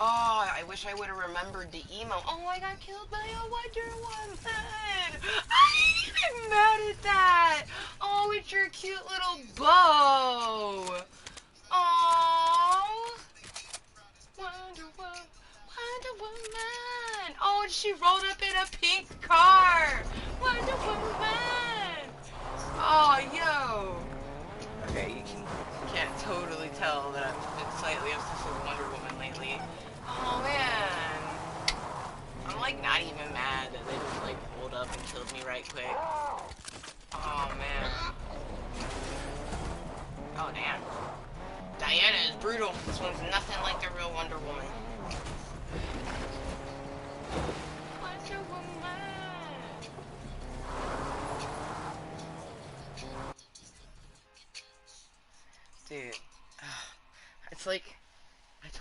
Oh, I wish I would have remembered the emo. Oh, I got killed by a Wonder Woman. I ain't even mad at that. Oh, it's your cute little bow. Oh, Wonder Woman, Wonder Woman. Oh, and she rolled up in a pink car. Wonder Woman. Oh, yo. Okay, you can't totally tell that I've been slightly obsessed with Wonder Woman lately. Oh man, I'm like not even mad that they just like pulled up and killed me right quick. Oh man. Oh damn. Diana is brutal. This one's nothing like the real Wonder Woman. Wonder Woman. Dude, it's like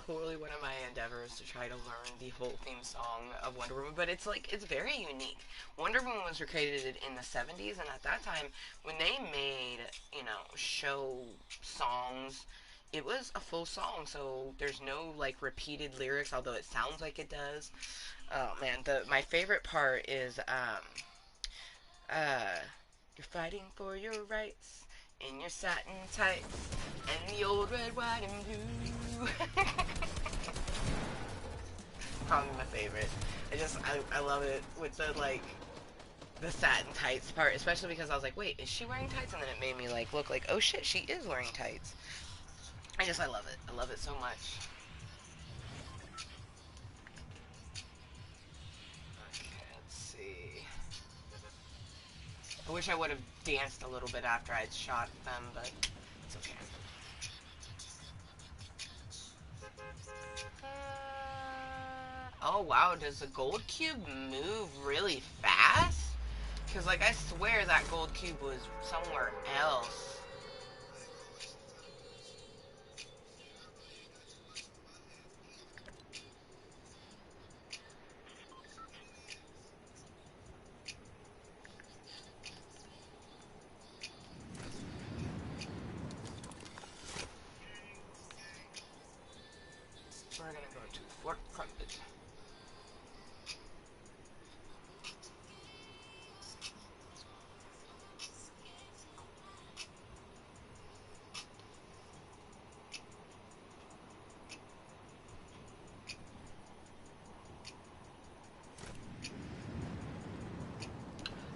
totally one of my endeavors to try to learn the whole theme song of Wonder Woman, but it's like, it's very unique. Wonder Woman was created in the 70s, and at that time, when they made, you know, show songs, it was a full song, so there's no, like, repeated lyrics, although it sounds like it does. Oh, man, my favorite part is, uh, you're fighting for your rights in your satin tights and the old red, white, and blue. Probably my favorite. I love it with the, like, the satin tights part, especially because I was like, wait, is she wearing tights? And then it made me, like, look like, oh shit, she is wearing tights. I love it. I love it so much. Okay, let's see. I wish I would have danced a little bit after I'd shot them, but it's okay. Oh wow, does the gold cube move really fast? Because, like, I swear that gold cube was somewhere else. We're gonna go to Fort Crumpet.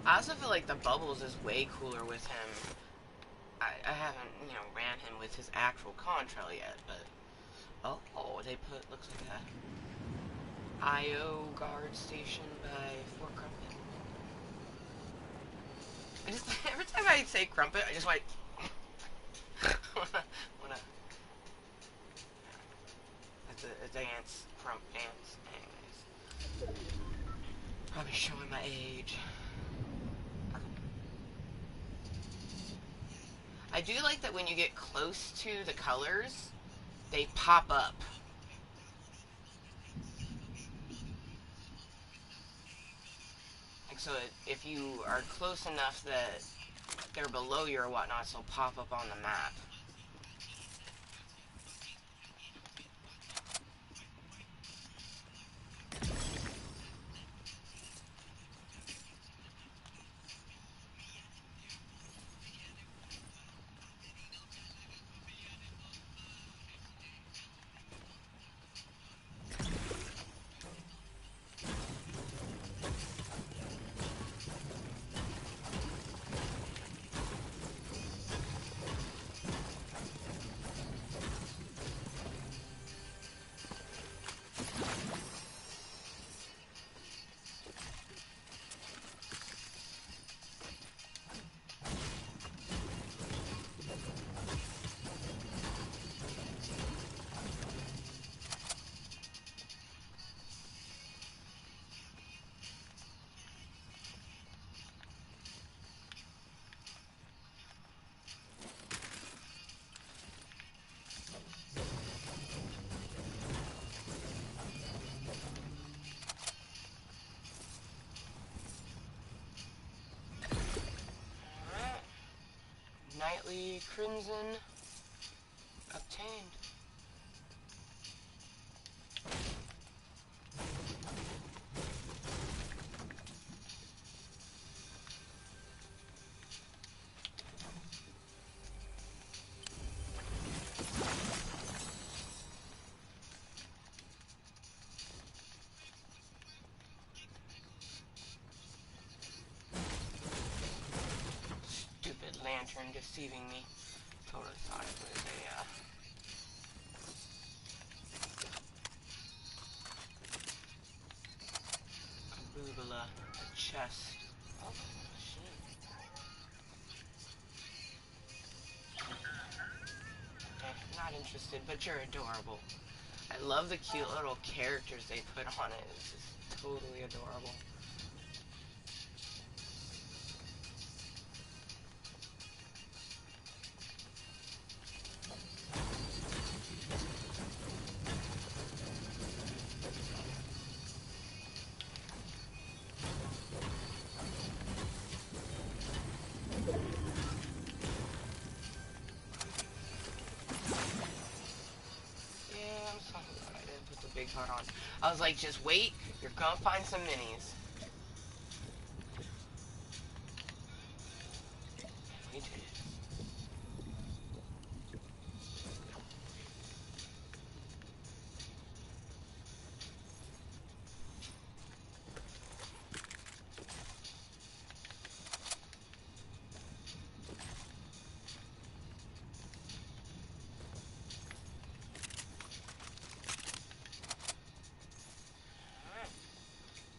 I also feel like the Bubbles is way cooler with him. I haven't, you know, ran him with his actual contrail yet, but... Oh, they put, looks like a IO guard station by Fort Crumpet. I just, every time I say Crumpet, I just like... wanna... That's a dance, crump dance. Anyways. Probably showing my age. I do like that when you get close to the colors, they pop up. Like, so if you are close enough that they're below you or whatnot, so pop up on the map. Nightly Crimson obtained. Stupid lantern deceiving me. Totally thought it was a arugula, a chest. Oh, machine. Not interested, but you're adorable. I love the cute little characters they put on it. It's just totally adorable. Big heart on. I was like, just wait, you're gonna find some minis. And we did.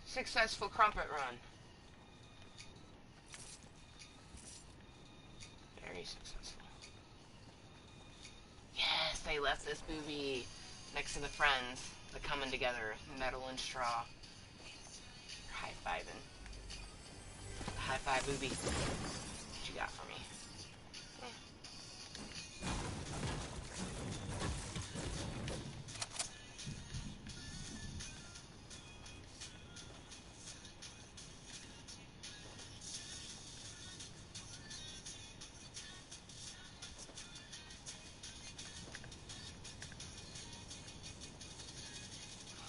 Successful crumpet run. Very successful. Yes, they left this booby next to the friends. They're coming together. Metal and straw. High-fiving. High-five booby. What you got for me?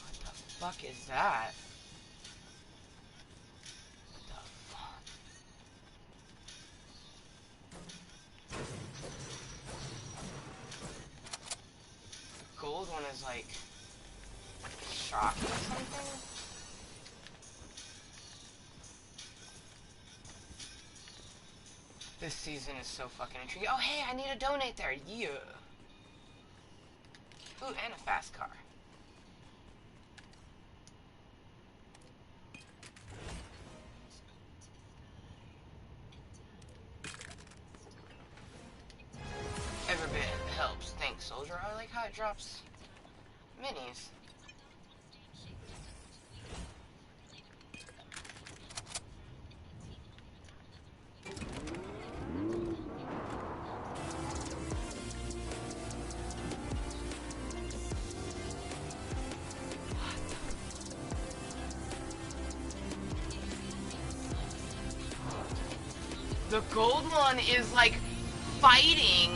What the fuck is that? What the fuck? Gold one is like shocking or something? This season is so fucking intriguing. Oh hey, I need to donate there. Yeah. Ooh, and a fast car. Every bit helps. Thanks, soldier. I like how it drops minis. The gold one is like fighting.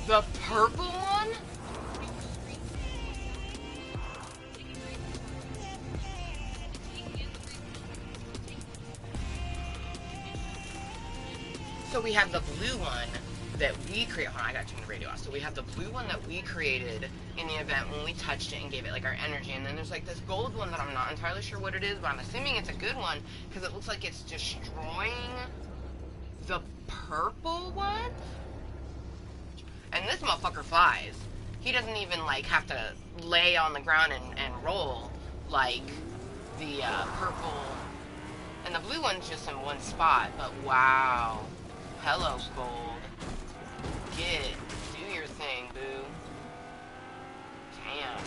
The purple one? So we have the blue one that we create. Hold on, I got to turn the radio off. So we have the blue one that we created in the event when we touched it and gave it like our energy. And then there's like this gold one that I'm not entirely sure what it is, but I'm assuming it's a good one because it looks like it's destroying the purple one. And this motherfucker flies. He doesn't even like have to lay on the ground and roll like the purple. And the blue one's just in one spot, but wow. Hello, gold. Do your thing, boo. Damn.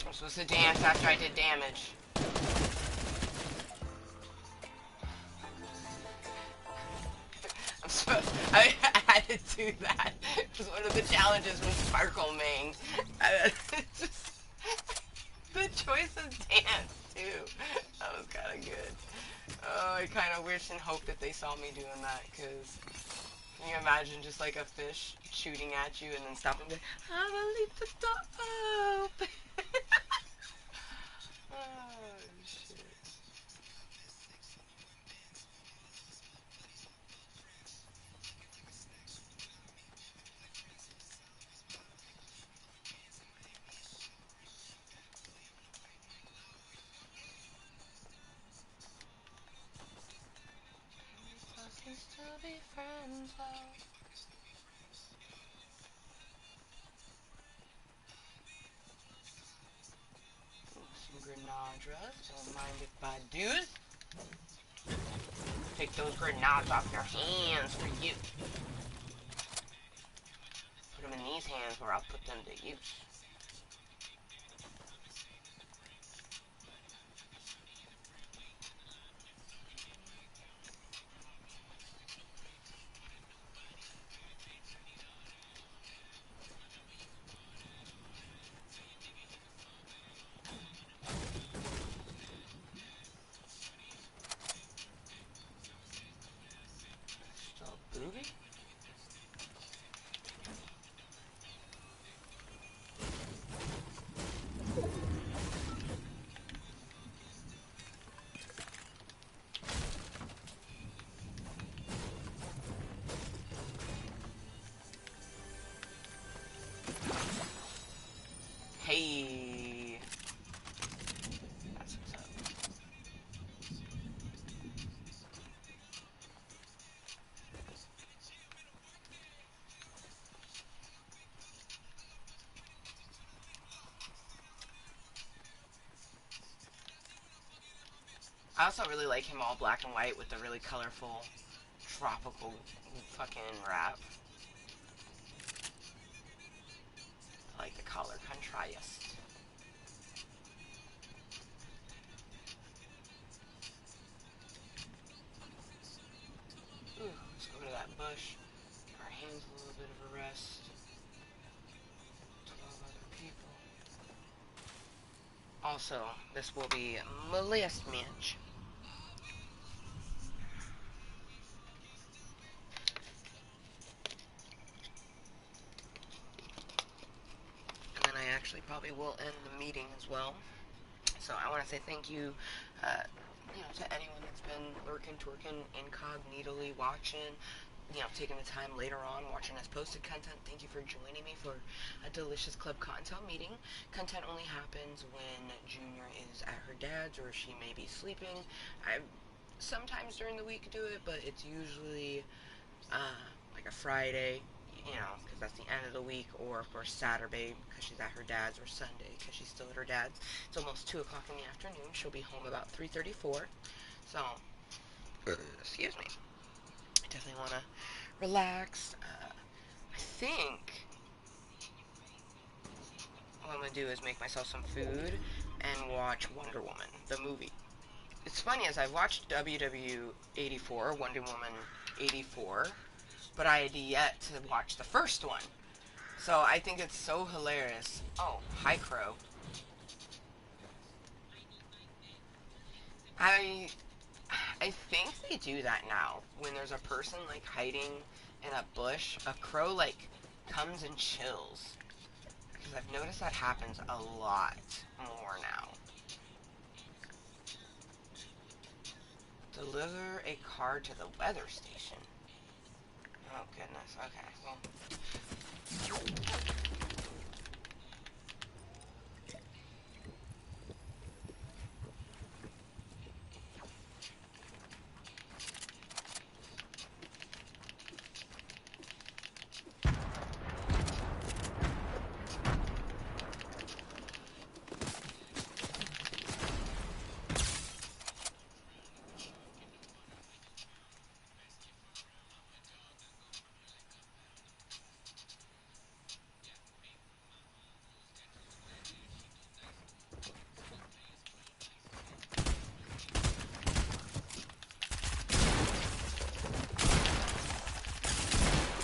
I'm supposed to dance after I did damage. I had to do that. It was one of the challenges with Sparkle Main. The choice of dance, too. That was kind of good. Oh, I kind of wish and hope that they saw me doing that, because can you imagine just like a fish shooting at you and then stopping to, I will leave the door open. Oh, shit. Can still be friends, though. Some grenadras. Don't mind if I do. Take those grenades off your hands for you. Put them in these hands where I'll put them to use. Booby? Hey. That's what's up. I also really like him all black and white with the really colorful tropical fucking wrap. I like the color contrast. Ooh, let's go to that bush. Give our hands a little bit of a rest. 12 other people. Also, this will be Mooiisstt Motherfucker. And then I actually probably will end the meeting as well. So I want to say thank you, to anyone that's been lurking, twerking, incognitally watching, taking the time later on watching us posted content. Thank you for joining me for a delicious Club Kottontale meeting. Content only happens when Junior is at her dad's or she may be sleeping. I sometimes during the week do it, but it's usually like a Friday, because that's the end of the week, or of course Saturday because she's at her dad's, or Sunday because she's still at her dad's. It's almost 2 o'clock in the afternoon. She'll be home about 3:34. So, excuse me. I definitely want to relax. I think what I'm gonna do is make myself some food and watch Wonder Woman, the movie. It's funny as I've watched WW 84, Wonder Woman 84, but I had yet to watch the first one. So I think it's so hilarious. Oh, hi Crow. I I think they do that now. When there's a person like hiding in a bush, a crow like comes and chills. Because I've noticed that happens a lot more now. Deliver a card to the weather station. Oh goodness. Okay. Well,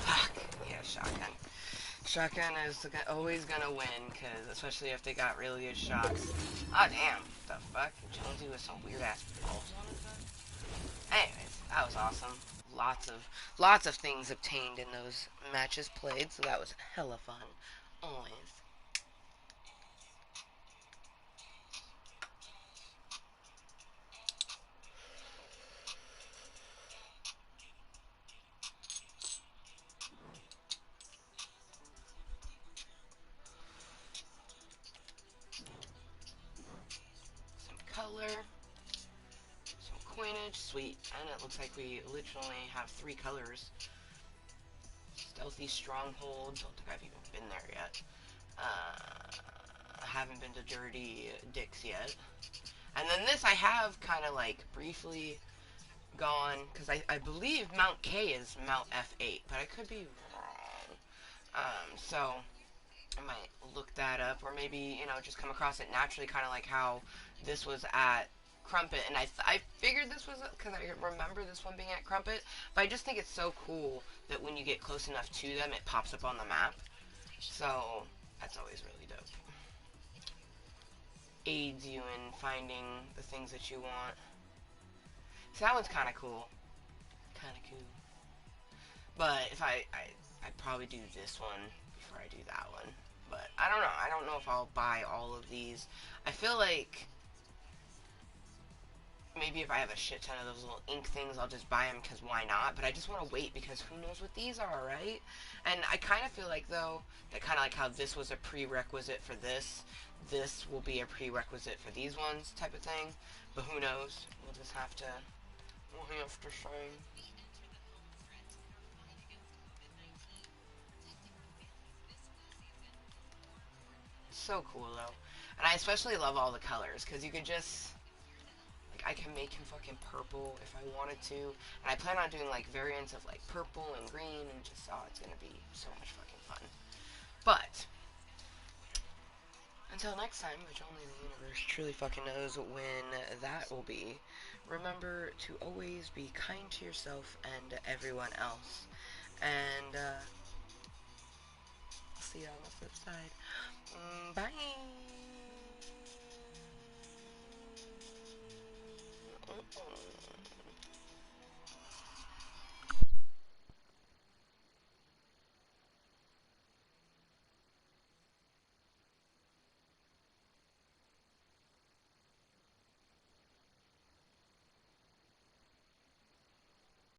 fuck. Yeah, shotgun. Shotgun is always gonna win, cause especially if they got really good shots. Ah, damn. The fuck? Jonesy with some weird ass balls on his head. Anyways, that was awesome. Lots of things obtained in those matches played, so that was hella fun. Always. Some color, some coinage, sweet. And it looks like we literally have 3 colors. Stealthy Stronghold, don't think I've even been there yet. I haven't been to Dirty Dicks yet. And then this I have kind of like briefly gone, because I believe Mount K is Mount F8, but I could be wrong. So I might look that up, or maybe, just come across it naturally, kind of like how this was at Crumpet, and I figured this was, because I remember this one being at Crumpet, but I just think it's so cool that when you get close enough to them, it pops up on the map. So that's always really dope. Aids you in finding the things that you want. So that one's kind of cool. Kind of cool. But if I'd probably do this one before I do that one. But I don't know. I don't know if I'll buy all of these. I feel like maybe if I have a shit ton of those little ink things, I'll just buy them because why not? But I just want to wait because who knows what these are, right? And I kind of feel like, though, that kind of like how this was a prerequisite for this will be a prerequisite for these ones type of thing. But who knows? We'll have to see. So cool, though. And I especially love all the colors because you could just like, I can make him fucking purple if I wanted to. And I plan on doing like variants of like purple and green and just, oh, it's gonna be so much fucking fun. But until next time, which only the universe truly fucking knows when that will be, remember to always be kind to yourself and everyone else. And I'll see you on the flip side. Bye.